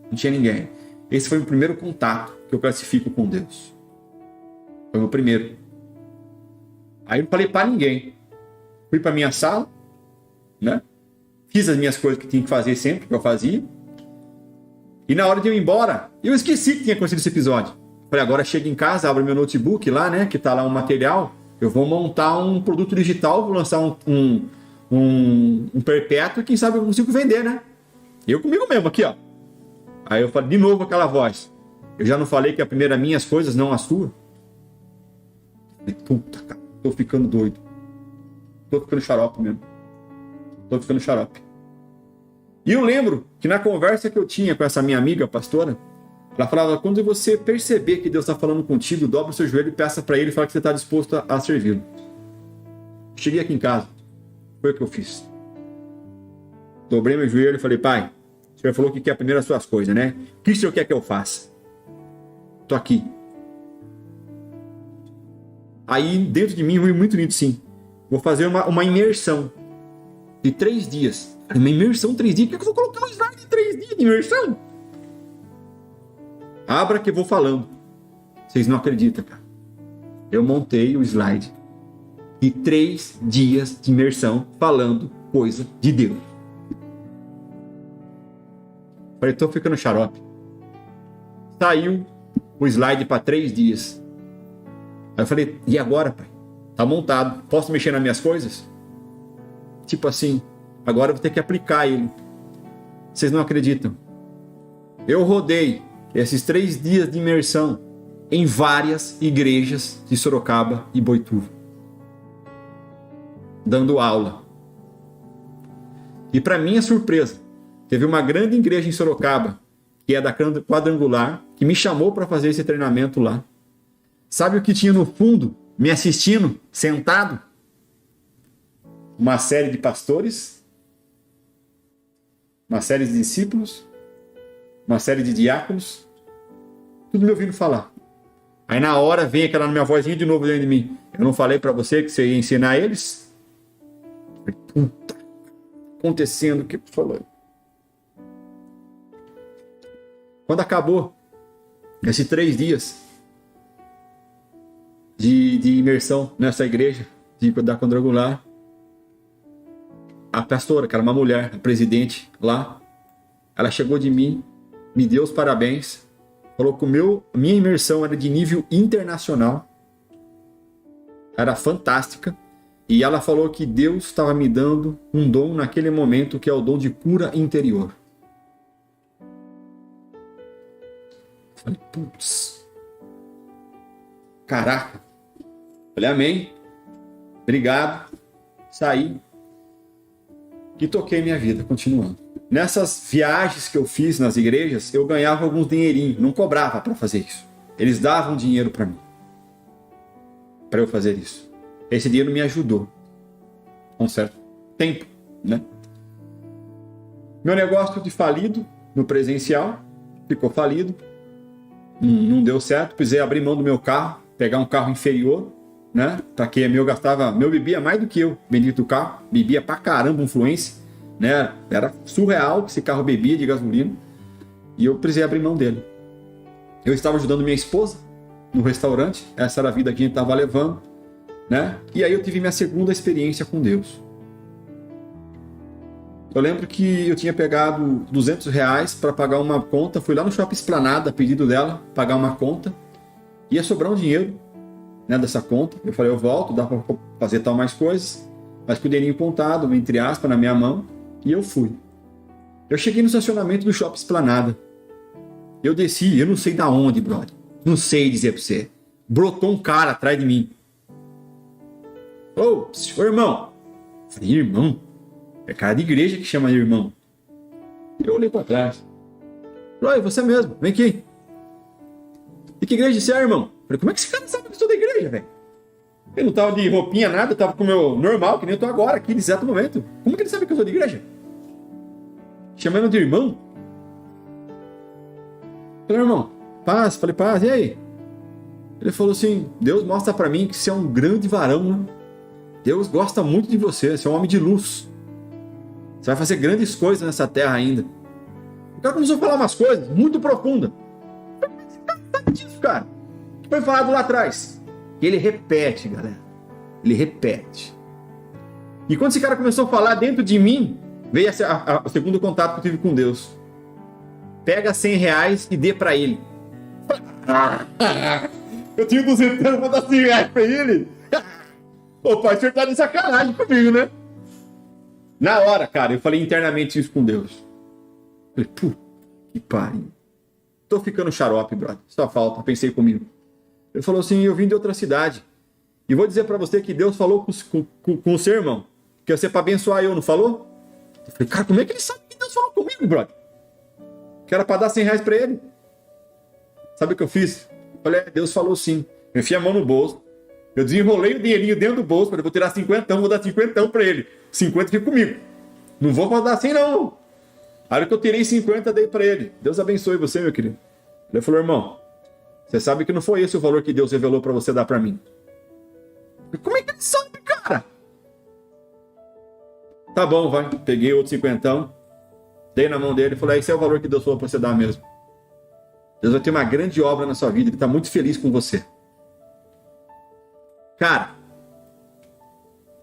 Não tinha ninguém. Esse foi o primeiro contato que eu classifico com Deus. Foi o meu primeiro. Aí eu não falei pra ninguém. Fui pra minha sala, né? Fiz as minhas coisas que tinha que fazer sempre, que eu fazia. E na hora de eu ir embora, eu esqueci que tinha acontecido esse episódio. Falei, agora chego em casa, abro meu notebook lá, né? Que tá lá um material. Eu vou montar um produto digital, vou lançar um perpétuo e quem sabe eu consigo vender, né? Eu comigo mesmo aqui, ó. Aí eu falei de novo aquela voz. Eu já não falei que a primeira é minhas coisas, não as suas? Falei, puta, cara, tô ficando doido. Tô ficando xarope mesmo. E eu lembro que na conversa que eu tinha com essa minha amiga, pastora, ela falava, quando você perceber que Deus está falando contigo, dobra o seu joelho e peça para Ele e fala que você está disposto a servi-lo. Cheguei aqui em casa. Foi o que eu fiz. Dobrei meu joelho e falei, pai, o senhor falou que quer primeiro as suas coisas, né? O que o senhor quer que eu faça? Tô aqui. Aí, dentro de mim, muito lindo, sim. Vou fazer uma imersão de 3 dias. Uma imersão 3 dias? Por que eu vou colocar um slide de 3 dias de imersão? Abra que eu vou falando. Vocês não acreditam, cara. Eu montei o slide de 3 dias de imersão falando coisa de Deus. Falei, tô ficando xarope. Saiu o slide para 3 dias. Aí eu falei, e agora, pai? Tá montado. Posso mexer nas minhas coisas? Tipo assim, agora eu vou ter que aplicar ele. Vocês não acreditam. Eu rodei esses 3 dias de imersão em várias igrejas de Sorocaba e Boituva, dando aula. E para minha surpresa, teve uma grande igreja em Sorocaba, que é da Quadrangular, que me chamou para fazer esse treinamento lá. Sabe o que tinha no fundo, me assistindo, sentado? Uma série de pastores, uma série de discípulos, uma série de diáconos, tudo me ouvindo falar. Aí na hora vem aquela minha vozinha de novo dentro de mim. Eu não falei para você que você ia ensinar eles? Puta, acontecendo o que eu tô falando. Quando acabou esses 3 dias de imersão nessa igreja da Quadrangular, a pastora, que era uma mulher, a presidente lá, ela chegou de mim, me deu os parabéns, falou que minha imersão era de nível internacional, era fantástica, e ela falou que Deus estava me dando um dom naquele momento, que é o dom de cura interior. Falei, putz, caraca. Falei, amém, obrigado, saí e toquei minha vida, continuando. Nessas viagens que eu fiz nas igrejas, eu ganhava alguns dinheirinhos, não cobrava para fazer isso. Eles davam dinheiro para mim, para eu fazer isso. Esse dinheiro me ajudou um certo tempo, né? Meu negócio de falido no presencial ficou falido, não deu certo, precisei abrir mão do meu carro, pegar um carro inferior, né? Porque meu bebia mais do que eu, bendito carro, bebia pra caramba, influência. né? Era surreal que esse carro bebia de gasolina. E eu precisei abrir mão dele. Eu estava ajudando minha esposa no restaurante. Essa era a vida que a gente estava levando, né? E aí eu tive minha segunda experiência com Deus. Eu lembro que eu tinha pegado R$ 200 para pagar uma conta. Fui lá no Shopping Esplanada, a pedido dela, pagar uma conta. Ia sobrar um dinheiro, né, dessa conta. Eu falei, eu volto, dá para fazer tal mais coisas. Mas com o dinheirinho contado, entre aspas, na minha mão. E eu fui. Eu cheguei no estacionamento do Shopping Esplanada. Eu desci, eu não sei da onde, brother. Não sei dizer pra você. Brotou um cara atrás de mim. Ô, irmão. Eu falei, irmão? É cara de igreja que chama de irmão. Eu olhei pra trás. Falei, você mesmo, vem aqui. E que igreja você é, irmão? Eu falei, como é que esse cara sabe que eu sou da igreja, velho? Ele não tava de roupinha, nada, tava com o meu normal, que nem eu tô agora, aqui, nesse exato momento. Como que ele sabe que eu sou da igreja? Chamando de irmão? Falei, irmão, paz. Falei, paz, e aí? Ele falou assim, Deus mostra pra mim que você é um grande varão, né? Deus gosta muito de você, você é um homem de luz. Você vai fazer grandes coisas nessa terra ainda. O cara começou a falar umas coisas muito profundas. Esse cara sabe disso, cara. Que foi falado lá atrás. E ele repete, galera. Ele repete. E quando esse cara começou a falar dentro de mim, veio o segundo contato que eu tive com Deus. Pega R$ 100 e dê pra ele. Eu tinha 200 anos, vou dar R$ 100 pra ele? Ô pai, o senhor tá de sacanagem comigo, né? Na hora, cara, eu falei internamente isso com Deus. Falei, que pariu. Tô ficando xarope, brother. Só falta, pensei comigo. Ele falou assim, eu vim de outra cidade. E vou dizer pra você que Deus falou com o seu irmão. Que ia ser pra abençoar eu, não falou? Eu falei, cara, como é que ele sabe que Deus falou comigo, brother? Que era para dar R$ 100 para ele. Sabe o que eu fiz? Eu falei, Deus falou sim. Eu enfiei a mão no bolso. Eu desenrolei o dinheirinho dentro do bolso. Falei, vou tirar 50, vou dar 50 para ele. 50 fica comigo. Não vou dar assim, não. A hora que eu tirei 50, dei para ele. Deus abençoe você, meu querido. Ele falou, irmão, você sabe que não foi esse o valor que Deus revelou para você dar para mim. Falei, como é que ele sabe, cara? Tá bom, vai. Peguei outro 50. Dei na mão dele e falei, esse é o valor que Deus falou para você dar mesmo. Deus vai ter uma grande obra na sua vida, ele está muito feliz com você. Cara,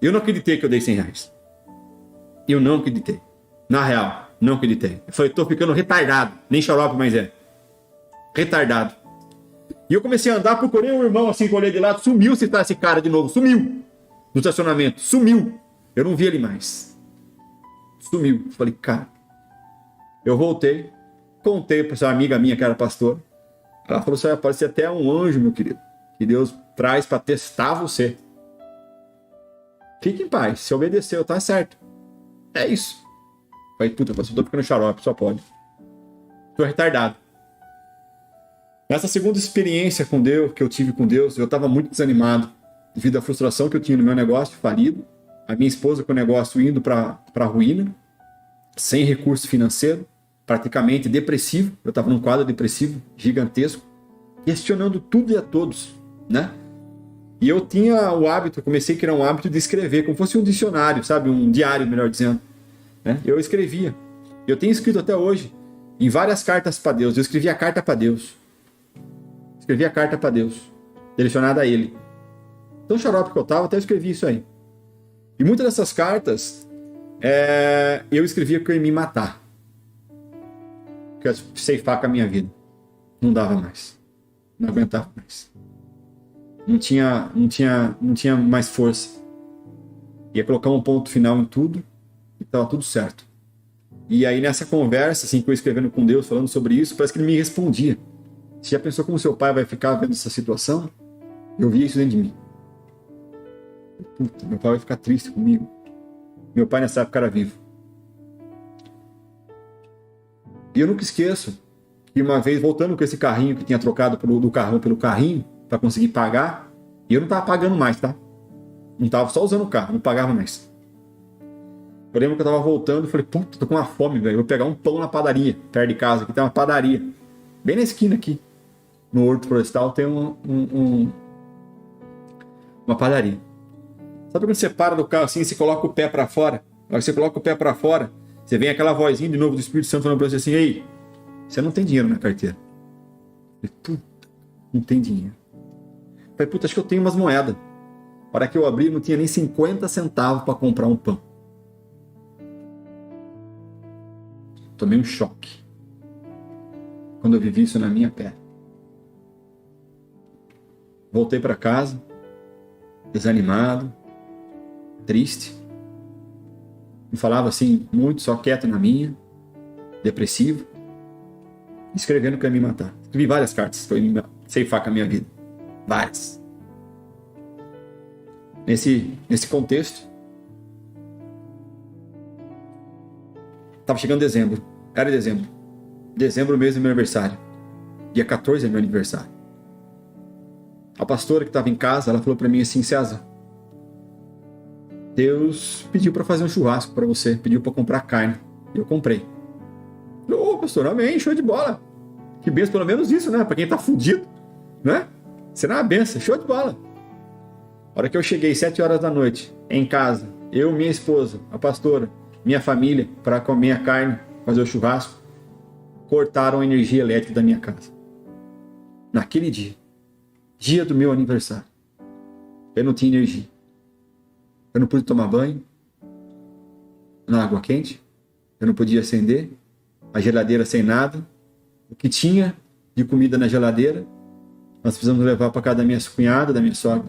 eu não acreditei que eu dei R$ 100. Eu não acreditei. Na real, não acreditei. Eu falei, tô ficando retardado. Nem xarope mais é. Retardado. E eu comecei a andar, procurei um irmão assim, que eu olhei de lado, sumiu se tá esse cara de novo, sumiu. No estacionamento, sumiu. Eu não vi ele mais. Sumiu. Eu falei, cara. Eu voltei, contei para essa amiga minha que era pastora. Ela falou, você vai parecer até um anjo, meu querido, que Deus traz para testar você. Fique em paz, se obedeceu, tá certo. É isso. Falei, puta, eu tô ficando xarope, só pode. Tô retardado. Nessa segunda experiência com Deus, que eu tive com Deus, eu estava muito desanimado devido à frustração que eu tinha no meu negócio falido, a minha esposa com o negócio indo para a ruína, sem recurso financeiro, praticamente depressivo. Eu estava num quadro depressivo gigantesco, questionando tudo e a todos, né? E eu tinha o hábito, comecei a criar um hábito de escrever, como fosse um dicionário, sabe? Um diário, melhor dizendo, né? Eu escrevia. Eu tenho escrito até hoje em várias cartas para Deus. Eu escrevi a carta para Deus. Escrevi a carta para Deus, direcionada a Ele. Tão xarope que eu estava, até escrevi isso aí. E muitas dessas cartas, eu escrevia que eu ia me matar. Que eu ia ceifar com a minha vida. Não dava mais. Não aguentava mais. Não tinha mais força. Ia colocar um ponto final em tudo e estava tudo certo. E aí nessa conversa, assim, que eu escrevendo com Deus, falando sobre isso, parece que ele me respondia. Você já pensou como seu pai vai ficar vendo essa situação? Eu via isso dentro de mim. Puta, meu pai vai ficar triste comigo. Meu pai nessa época era vivo. E eu nunca esqueço que uma vez, voltando com esse carrinho que tinha trocado do carrão pelo carrinho, para conseguir pagar, e eu não estava pagando mais, tá? Não estava só usando o carro, não pagava mais. Eu lembro que eu estava voltando e falei, puta, tô com uma fome, velho. Vou pegar um pão na padaria, perto de casa, aqui tem uma padaria. Bem na esquina aqui. No Horto Florestal tem uma padaria. Sabe quando você para do carro assim e você coloca o pé para fora? Aí você coloca o pé para fora, Você vem aquela vozinha de novo do Espírito Santo falando pra você assim, ei, você não tem dinheiro na carteira. Eu falei, puta, não tem dinheiro. Eu falei, puta, acho que eu tenho umas moedas. Para que eu abri, não tinha nem 50 centavos para comprar um pão. Tomei um choque quando eu vivi isso na minha pele. Voltei para casa, desanimado, triste. Me falava assim, muito, só quieto na minha, depressivo, escrevendo que ia me matar. Escrevi várias cartas, foi ceifar com a minha vida. Várias. Nesse contexto, estava chegando dezembro. Era dezembro. Dezembro, mês do meu aniversário. Dia 14 é meu aniversário. A pastora que estava em casa, ela falou para mim assim, César, Deus pediu para fazer um churrasco para você, pediu para comprar carne. E eu comprei. Ô, pastor, amém, show de bola. Que benção, pelo menos isso, né? Para quem tá fudido, né? Será uma benção, show de bola. A hora que eu cheguei, 7 horas da noite, em casa, eu, minha esposa, a pastora, minha família, para comer a carne, fazer o churrasco, cortaram a energia elétrica da minha casa. Naquele dia do meu aniversário, eu não tinha energia. Eu não pude tomar banho na água quente, eu não podia acender, a geladeira sem nada, o que tinha de comida na geladeira, nós precisamos levar para casa da minha cunhada, da minha sogra,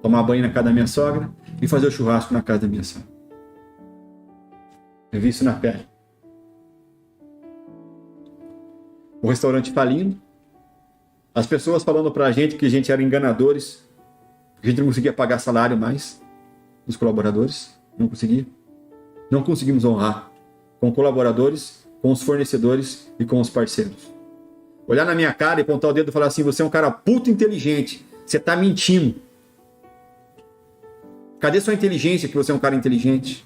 tomar banho na casa da minha sogra e fazer o churrasco na casa da minha sogra. Eu vi isso na pele. O restaurante falindo, as pessoas falando pra gente que a gente era enganadores, que a gente não conseguia pagar salário mais dos colaboradores, não conseguia. Não conseguimos honrar com colaboradores, com os fornecedores e com os parceiros. Olhar na minha cara e apontar o dedo e falar assim, você é um cara puto inteligente, você tá mentindo. Cadê sua inteligência que você é um cara inteligente?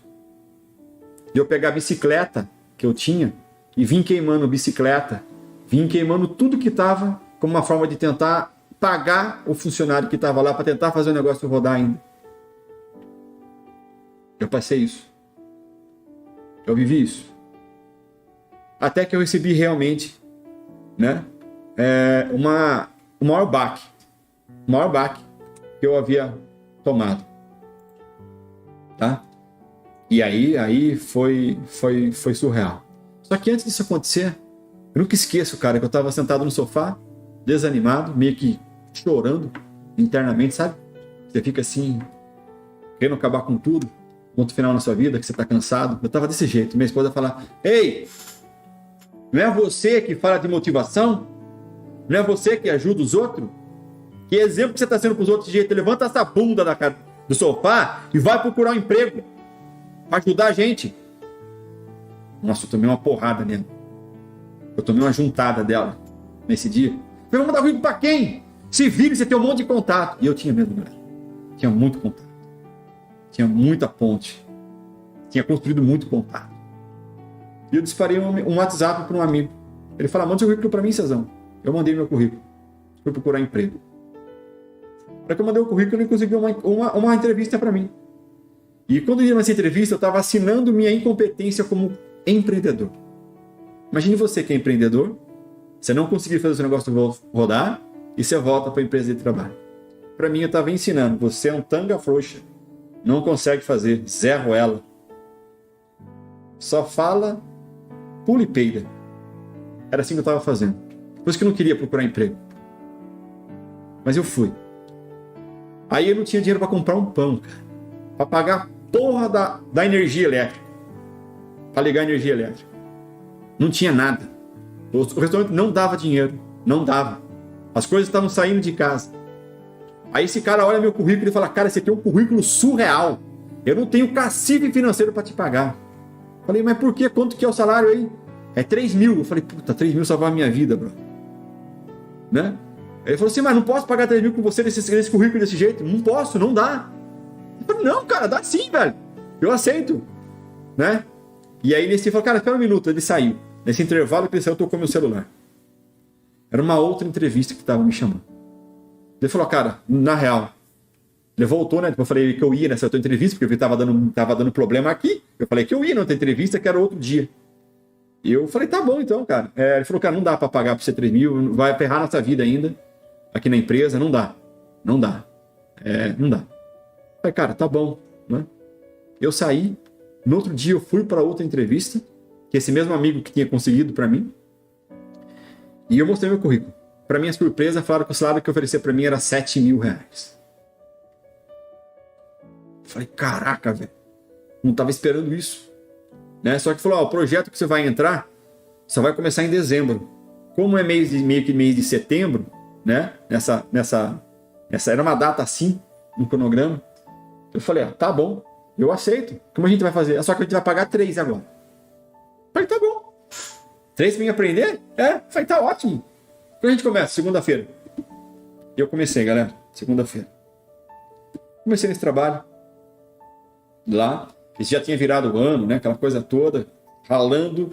E eu pegar a bicicleta que eu tinha e vim queimando bicicleta, vim queimando tudo que estava como uma forma de tentar pagar o funcionário que estava lá para tentar fazer o negócio rodar ainda. Eu passei isso. Eu vivi isso. Até que eu recebi realmente, né, o maior baque que eu havia tomado. Tá? E aí foi surreal. Só que antes disso acontecer, eu nunca esqueço, cara, que eu estava sentado no sofá, desanimado, meio que chorando internamente, sabe? Você fica assim, querendo acabar com tudo, ponto final na sua vida, que você está cansado. Eu estava desse jeito. Minha esposa fala, ei, não é você que fala de motivação? Não é você que ajuda os outros? Que exemplo que você está sendo para os outros de jeito? Levanta essa bunda do sofá e vai procurar um emprego para ajudar a gente. Nossa, eu tomei uma porrada nela. Eu tomei uma juntada dela nesse dia. Eu vou mandar currículo para quem? Se vire, você tem um monte de contato. E eu tinha medo dela. Tinha muito contato. Tinha muita ponte. Tinha construído muito contato. E eu disparei um WhatsApp para um amigo. Ele falou, manda seu currículo para mim, Cezão. Eu mandei meu currículo. Fui procurar emprego. Para que eu mandei o currículo, ele conseguiu uma entrevista para mim. E quando eu ia nessa entrevista, eu estava assinando minha incompetência como empreendedor. Imagine você que é empreendedor, você não conseguiu fazer o seu negócio rodar e você volta para a empresa de trabalho. Para mim, eu estava ensinando, você é um tanga frouxa, não consegue fazer, zero ela. Só fala, pula e peida. Era assim que eu estava fazendo. Por isso que eu não queria procurar emprego. Mas eu fui. Aí eu não tinha dinheiro para comprar um pão, cara. Para pagar a porra da energia elétrica. Para ligar a energia elétrica. Não tinha nada. O restaurante não dava dinheiro. Não dava. As coisas estavam saindo de casa. Aí esse cara olha meu currículo e fala, cara, esse aqui é um currículo surreal. Eu não tenho cacife financeiro para te pagar. Falei, mas por quê? Quanto que é o salário aí? É 3 mil. Eu falei, puta, 3 mil salvar a minha vida, bro. Né? Ele falou assim, mas não posso pagar 3 mil com você nesse currículo desse jeito? Não posso, não dá. Eu falei, não, cara, dá sim, velho. Eu aceito. Né? E aí ele falou, cara, espera um minuto. Ele saiu. Nesse intervalo que ele saiu, eu tocou meu celular. Era uma outra entrevista que estava me chamando. Ele falou, cara, na real, Ele voltou, né? Depois eu falei que eu ia nessa outra entrevista, porque ele tava dando problema aqui. Eu falei que eu ia na outra entrevista, que era outro dia. E eu falei, tá bom então, cara. Ele falou, cara, não dá pra pagar pra você 3 mil, vai ferrar nossa vida ainda aqui na empresa, não dá. Não dá. Não dá. Eu falei, cara, tá bom, né? Eu saí, no outro dia eu fui para outra entrevista, que esse mesmo amigo que tinha conseguido para mim, e eu mostrei meu currículo. Para minha surpresa, falaram que o salário que oferecer para mim era 7 mil reais. Falei, caraca, velho, não tava esperando isso. Né? Só que falou, o projeto que você vai entrar, só vai começar em dezembro. Como é meio que mês de setembro, né? Essa era uma data assim, no cronograma. Eu falei, tá bom, eu aceito. Como a gente vai fazer? Só que a gente vai pagar 3 agora. Eu falei, tá bom. 3 pra mim aprender? Falei, tá ótimo. Quando a gente começa? Segunda-feira. E eu comecei, galera, segunda-feira. Comecei nesse trabalho. Lá, esse já tinha virado o ano, né? Aquela coisa toda, ralando,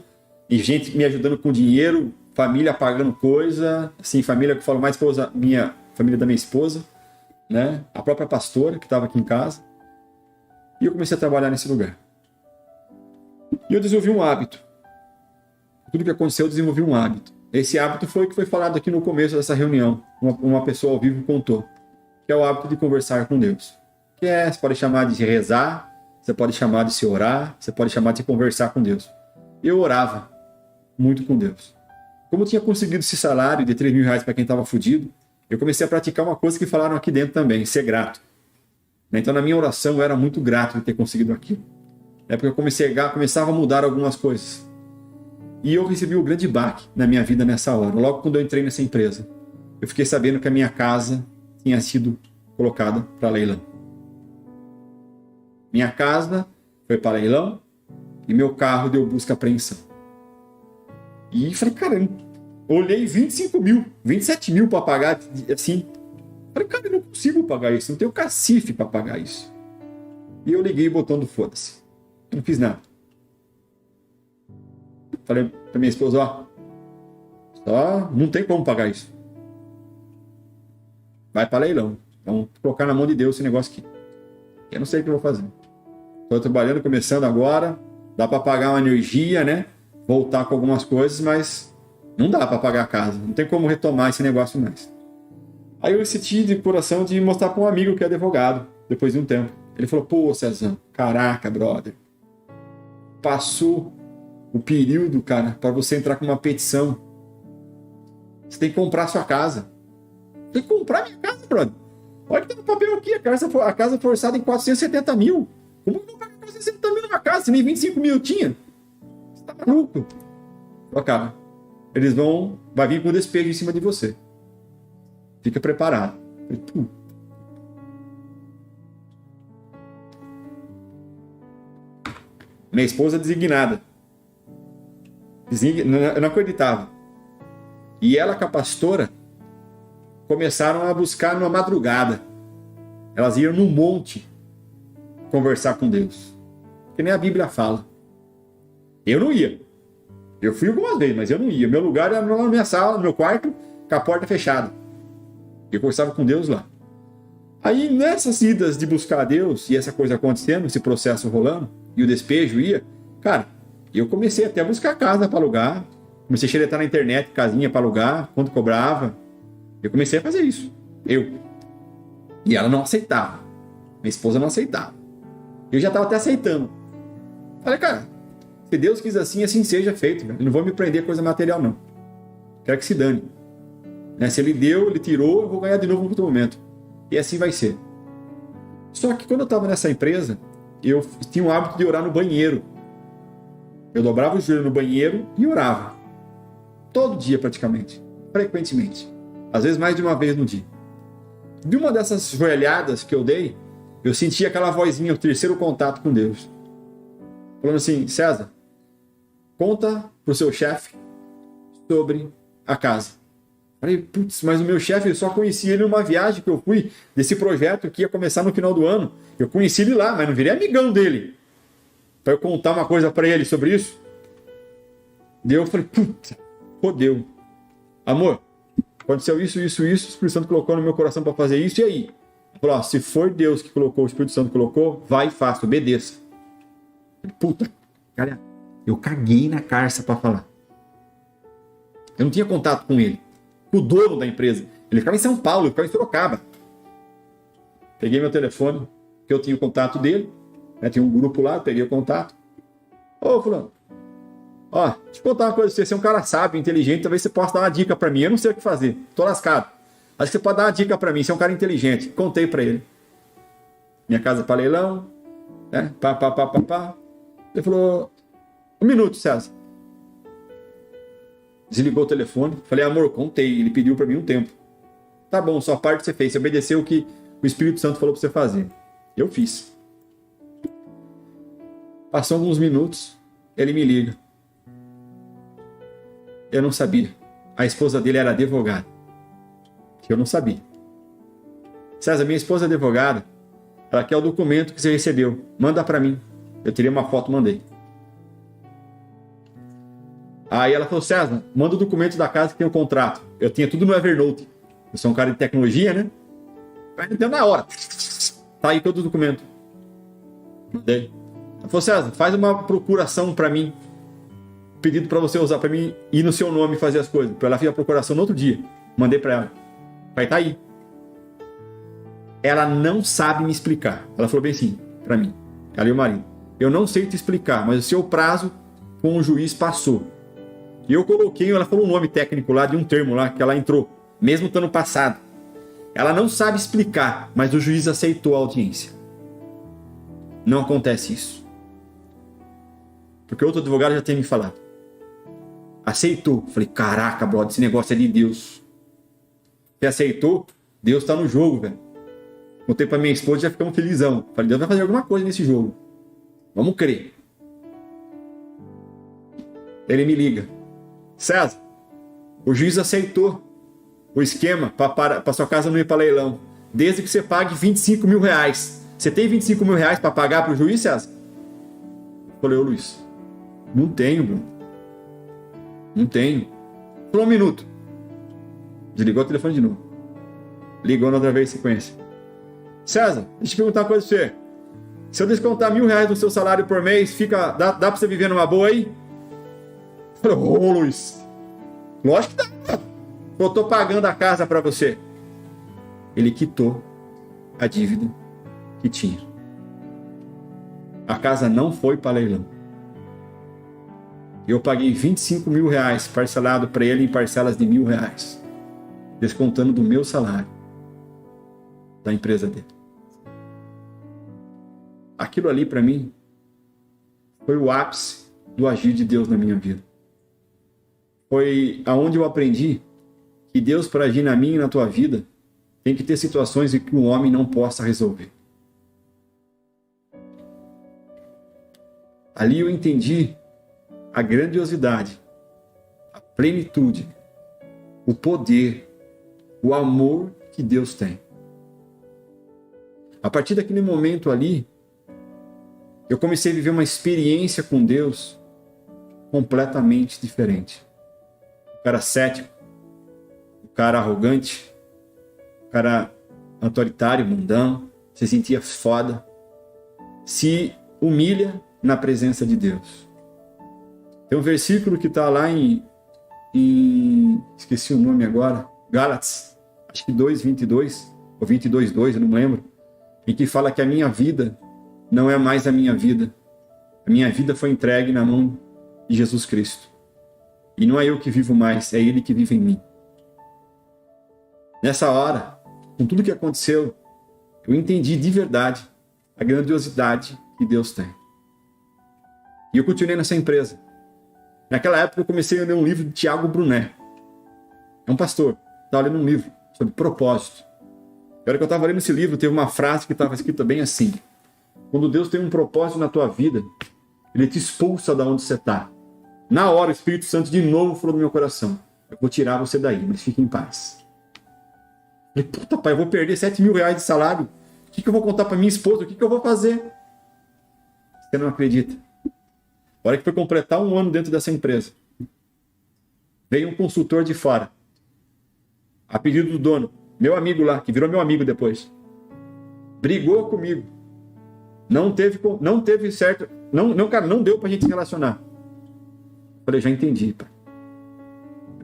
e gente me ajudando com dinheiro, família pagando coisa, assim, família que eu falo mais esposa, família da minha esposa, né? A própria pastora que estava aqui em casa. E eu comecei a trabalhar nesse lugar. E eu desenvolvi um hábito. Tudo que aconteceu, eu desenvolvi um hábito. Esse hábito foi o que foi falado aqui no começo dessa reunião. Uma pessoa ao vivo contou. Que é o hábito de conversar com Deus. Você pode chamar de rezar, você pode chamar de se orar, você pode chamar de conversar com Deus. Eu orava muito com Deus. Como eu tinha conseguido esse salário de 3 mil reais para quem estava fudido, eu comecei a praticar uma coisa que falaram aqui dentro também, ser grato. Então na minha oração eu era muito grato de ter conseguido aquilo. Porque eu começava a mudar algumas coisas. E eu recebi um grande baque na minha vida nessa hora, logo quando eu entrei nessa empresa. Eu fiquei sabendo que a minha casa tinha sido colocada para leilão. Minha casa foi para leilão e meu carro deu busca e apreensão. E falei, caramba, olhei 25 mil, 27 mil para pagar, assim. Falei, cara, eu não consigo pagar isso, não tenho cacife para pagar isso. E eu liguei botando foda-se. Eu não fiz nada. Falei para minha esposa, só não tem como pagar isso. Vai para leilão. Então, colocar na mão de Deus esse negócio aqui. Eu não sei o que eu vou fazer. Estou trabalhando, começando agora. Dá para pagar uma energia, né? Voltar com algumas coisas, mas não dá para pagar a casa. Não tem como retomar esse negócio mais. Aí eu decidi de coração de mostrar para um amigo que é advogado, depois de um tempo. Ele falou, pô, Cezão, caraca, brother. Passou o período, cara, para você entrar com uma petição. Você tem que comprar a sua casa. Tem que comprar minha casa, brother. Olha que tem no papel aqui, a casa forçada em 470 mil. Como que eu vou pagar 470 mil numa casa se nem 25 mil eu tinha? Você tá maluco? Ó, cara, vai vir com despejo em cima de você. Fica preparado. Minha esposa designada. Eu não acreditava. E ela com a pastora começaram a buscar numa madrugada. Elas iam num monte conversar com Deus. Que nem a Bíblia fala. Eu não ia. Eu fui algumas vezes, mas eu não ia. Meu lugar era na minha sala, no meu quarto, com a porta fechada. Eu conversava com Deus lá. Aí nessas idas de buscar a Deus e essa coisa acontecendo, esse processo rolando, e o despejo ia, cara, eu comecei até a buscar casa para alugar. Comecei a xeretar na internet, casinha para alugar, quanto cobrava. Eu comecei a fazer isso. E ela não aceitava. Minha esposa não aceitava. Eu já estava até aceitando. Falei, cara, se Deus quis assim, assim seja feito. Eu não vou me prender a coisa material, não. Quero que se dane. Se ele deu, ele tirou, eu vou ganhar de novo no outro momento. E assim vai ser. Só que quando eu estava nessa empresa, eu tinha o hábito de orar no banheiro. Eu dobrava o joelho no banheiro e orava. Todo dia, praticamente. Frequentemente. Às vezes mais de uma vez no dia. De uma dessas joelhadas que eu dei, eu senti aquela vozinha, o terceiro contato com Deus. Falando assim, César, conta pro seu chefe sobre a casa. Falei, putz, mas o meu chefe, eu só conheci ele numa viagem que eu fui, desse projeto que ia começar no final do ano. Eu conheci ele lá, mas não virei amigão dele. Para eu contar uma coisa para ele sobre isso. Daí eu falei, putz, fodeu. Amor, aconteceu isso, o Espírito Santo colocou no meu coração para fazer isso, e aí? Falou, ó, se for Deus que colocou, o Espírito Santo colocou, vai e faça, obedeça. Puta, cara, eu caguei na carça para falar. Eu não tinha contato com ele, com o dono da empresa. Ele ficava em São Paulo, ele ficava em Sorocaba. Peguei meu telefone, que eu tinha o contato dele, né? Tinha um grupo lá, peguei o contato. Ô, fulano, ó, deixa eu contar uma coisa, você é um cara sábio, inteligente, talvez você possa dar uma dica para mim. Eu não sei o que fazer, tô lascado. Acho que você pode dar uma dica para mim, você é um cara inteligente. Contei para ele. Minha casa para leilão, né? Pá. Ele falou, 1 minuto, César. Desligou o telefone. Falei, amor, contei. Ele pediu para mim um tempo. Tá bom, sua parte você fez. Você obedeceu o que o Espírito Santo falou para você fazer. Eu fiz. Passou alguns minutos, ele me liga. Eu não sabia. A esposa dele era advogada. Eu não sabia. César, minha esposa é advogada. Ela quer o documento que você recebeu. Manda para mim. Eu tirei uma foto, mandei. Aí ela falou, César, manda o documento da casa que tem o contrato. Eu tinha tudo no Evernote. Eu sou um cara de tecnologia, né? Vai entender na hora. Tá aí todo o documento. Mandei. Ela falou, César, faz uma procuração para mim. Pedido para você usar para mim ir no seu nome fazer as coisas. Ela fez a procuração no outro dia. Mandei para ela. Vai tá aí. Ela não sabe me explicar. Ela falou bem assim para mim. Ela e o marido. Eu não sei te explicar, mas o seu prazo com o juiz passou. E eu coloquei, ela falou um nome técnico lá, de um termo lá, que ela entrou, mesmo estando passado. Ela não sabe explicar, mas o juiz aceitou a audiência. Não acontece isso. Porque outro advogado já tinha me falado. Aceitou. Falei, caraca, brother, esse negócio é de Deus. Você aceitou? Deus está no jogo, velho. Contei pra minha esposa e já ficamos felizão. Falei, Deus vai fazer alguma coisa nesse jogo. Vamos crer. Ele me liga. César, o juiz aceitou o esquema para sua casa não ir para leilão. Desde que você pague 25 mil reais. Você tem 25 mil reais para pagar para o juiz, César? Falei, ô Luiz, não tenho, Bruno. Não tenho. Por 1 minuto. Desligou o telefone de novo. Ligou na outra vez em sequência. César, deixa eu te perguntar uma coisa pra você. Se eu descontar R$1.000 do seu salário por mês, dá pra você viver numa boa aí? Falei, ô Luiz, lógico que dá. Eu tô pagando a casa pra você. Ele quitou a dívida que tinha. A casa não foi para leilão. Eu paguei 25 mil reais parcelado para ele em parcelas de R$1.000, descontando do meu salário, da empresa dele. Aquilo ali para mim foi o ápice do agir de Deus na minha vida. Foi aonde eu aprendi que Deus, para agir na minha e na tua vida, tem que ter situações em que um homem não possa resolver. Ali eu entendi a grandiosidade, a plenitude, o poder, o amor que Deus tem. A partir daquele momento ali, eu comecei a viver uma experiência com Deus completamente diferente. O cara cético, o cara arrogante, o cara autoritário, mundão, se sentia foda, se humilha na presença de Deus. Tem um versículo que está lá em esqueci o nome agora, Gálatas, acho que 2:22 ou 22:2, eu não lembro, em que fala que a minha vida não é mais a minha vida. A minha vida foi entregue na mão de Jesus Cristo. E não é eu que vivo mais, é Ele que vive em mim. Nessa hora, com tudo que aconteceu, eu entendi de verdade a grandiosidade que Deus tem. E eu continuei nessa empresa. Naquela época eu comecei a ler um livro de Tiago Brunet. É um pastor. Estava lendo um livro sobre propósito. Na hora que eu estava lendo esse livro, teve uma frase que estava escrita bem assim: quando Deus tem um propósito na tua vida, Ele te expulsa da onde você está. Na hora, o Espírito Santo de novo falou no meu coração: eu vou tirar você daí, mas fique em paz. Eu falei, puta pai, eu vou perder 7 mil reais de salário. O que eu vou contar para minha esposa? O que eu vou fazer? Você não acredita? A hora que foi completar 1 ano dentro dessa empresa, veio um consultor de fora, a pedido do dono, meu amigo lá, que virou meu amigo depois. brigou comigo, não teve certo, cara, não deu pra gente se relacionar. Falei, já entendi, pai.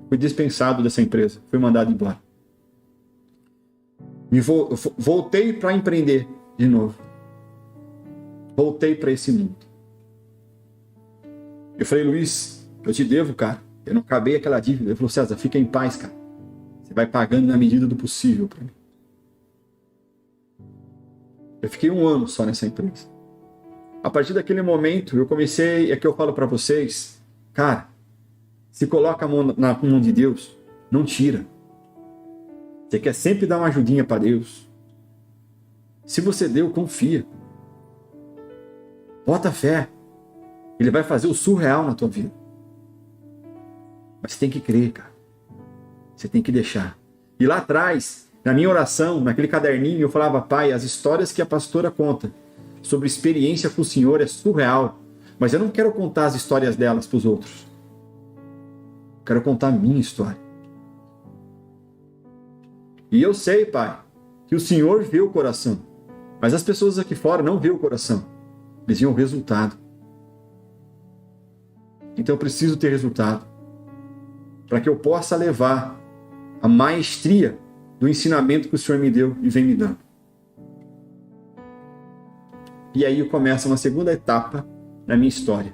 Fui dispensado dessa empresa, fui mandado embora. Voltei para empreender de novo. Voltei para esse mundo. Eu falei, Luiz, eu te devo, cara. Eu não acabei aquela dívida. Ele falou, César, fica em paz, cara. Você vai pagando na medida do possível para mim. Eu fiquei 1 ano só nessa empresa. A partir daquele momento, eu comecei, é que eu falo para vocês, cara, se coloca a mão na mão de Deus, não tira. Você quer sempre dar uma ajudinha para Deus. Se você deu, confia. Bota fé. Ele vai fazer o surreal na tua vida. Mas você tem que crer, cara. Você tem que deixar. E lá atrás, na minha oração, naquele caderninho, eu falava, pai, as histórias que a pastora conta sobre experiência com o Senhor é surreal. Mas eu não quero contar as histórias delas para os outros. Eu quero contar a minha história. E eu sei, pai, que o Senhor vê o coração. Mas as pessoas aqui fora não vê o coração. Eles veem o resultado. Então eu preciso ter resultado. Para que eu possa levar a maestria do ensinamento que o Senhor me deu e vem me dando. E aí começa uma segunda etapa na minha história.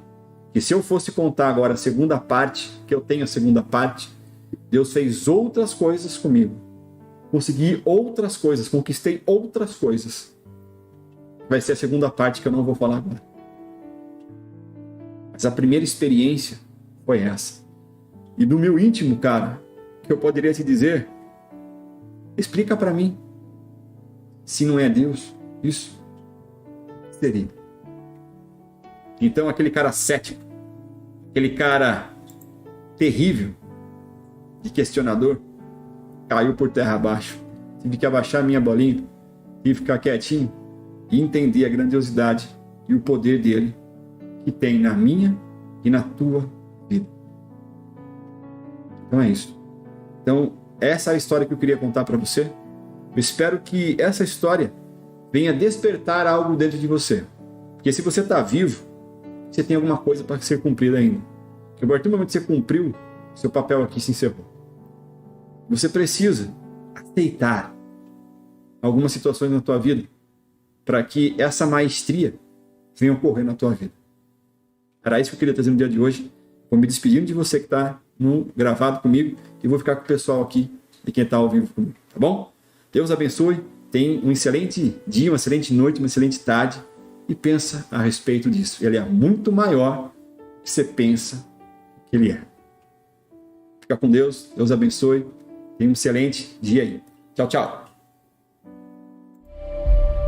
Que se eu fosse contar agora a segunda parte, que eu tenho a segunda parte, Deus fez outras coisas comigo. Consegui outras coisas, conquistei outras coisas. Vai ser a segunda parte que eu não vou falar agora. Mas a primeira experiência foi essa. E do meu íntimo, cara, que eu poderia te dizer, explica para mim. Se não é Deus, isso seria. Então aquele cara cético, aquele cara terrível, de questionador, caiu por terra abaixo. Tive que abaixar a minha bolinha, tive que ficar quietinho e entender a grandiosidade e o poder dele que tem na minha e na tua vida. Então é isso. Então essa é a história que eu queria contar para você. Eu espero que essa história venha despertar algo dentro de você. Porque se você está vivo, você tem alguma coisa para ser cumprida ainda. Porque a partir do momento que você cumpriu, seu papel aqui se encerrou. Você precisa aceitar algumas situações na tua vida para que essa maestria venha ocorrer na tua vida. Era isso que eu queria trazer no dia de hoje. Vou me despedindo de você que está gravado comigo e vou ficar com o pessoal aqui de quem está ao vivo comigo, tá bom? Deus abençoe, tenha um excelente dia, uma excelente noite, uma excelente tarde e pensa a respeito disso. Ele é muito maior do que você pensa que ele é. Fica com Deus, Deus abençoe. Tenha um excelente dia aí. Tchau, tchau.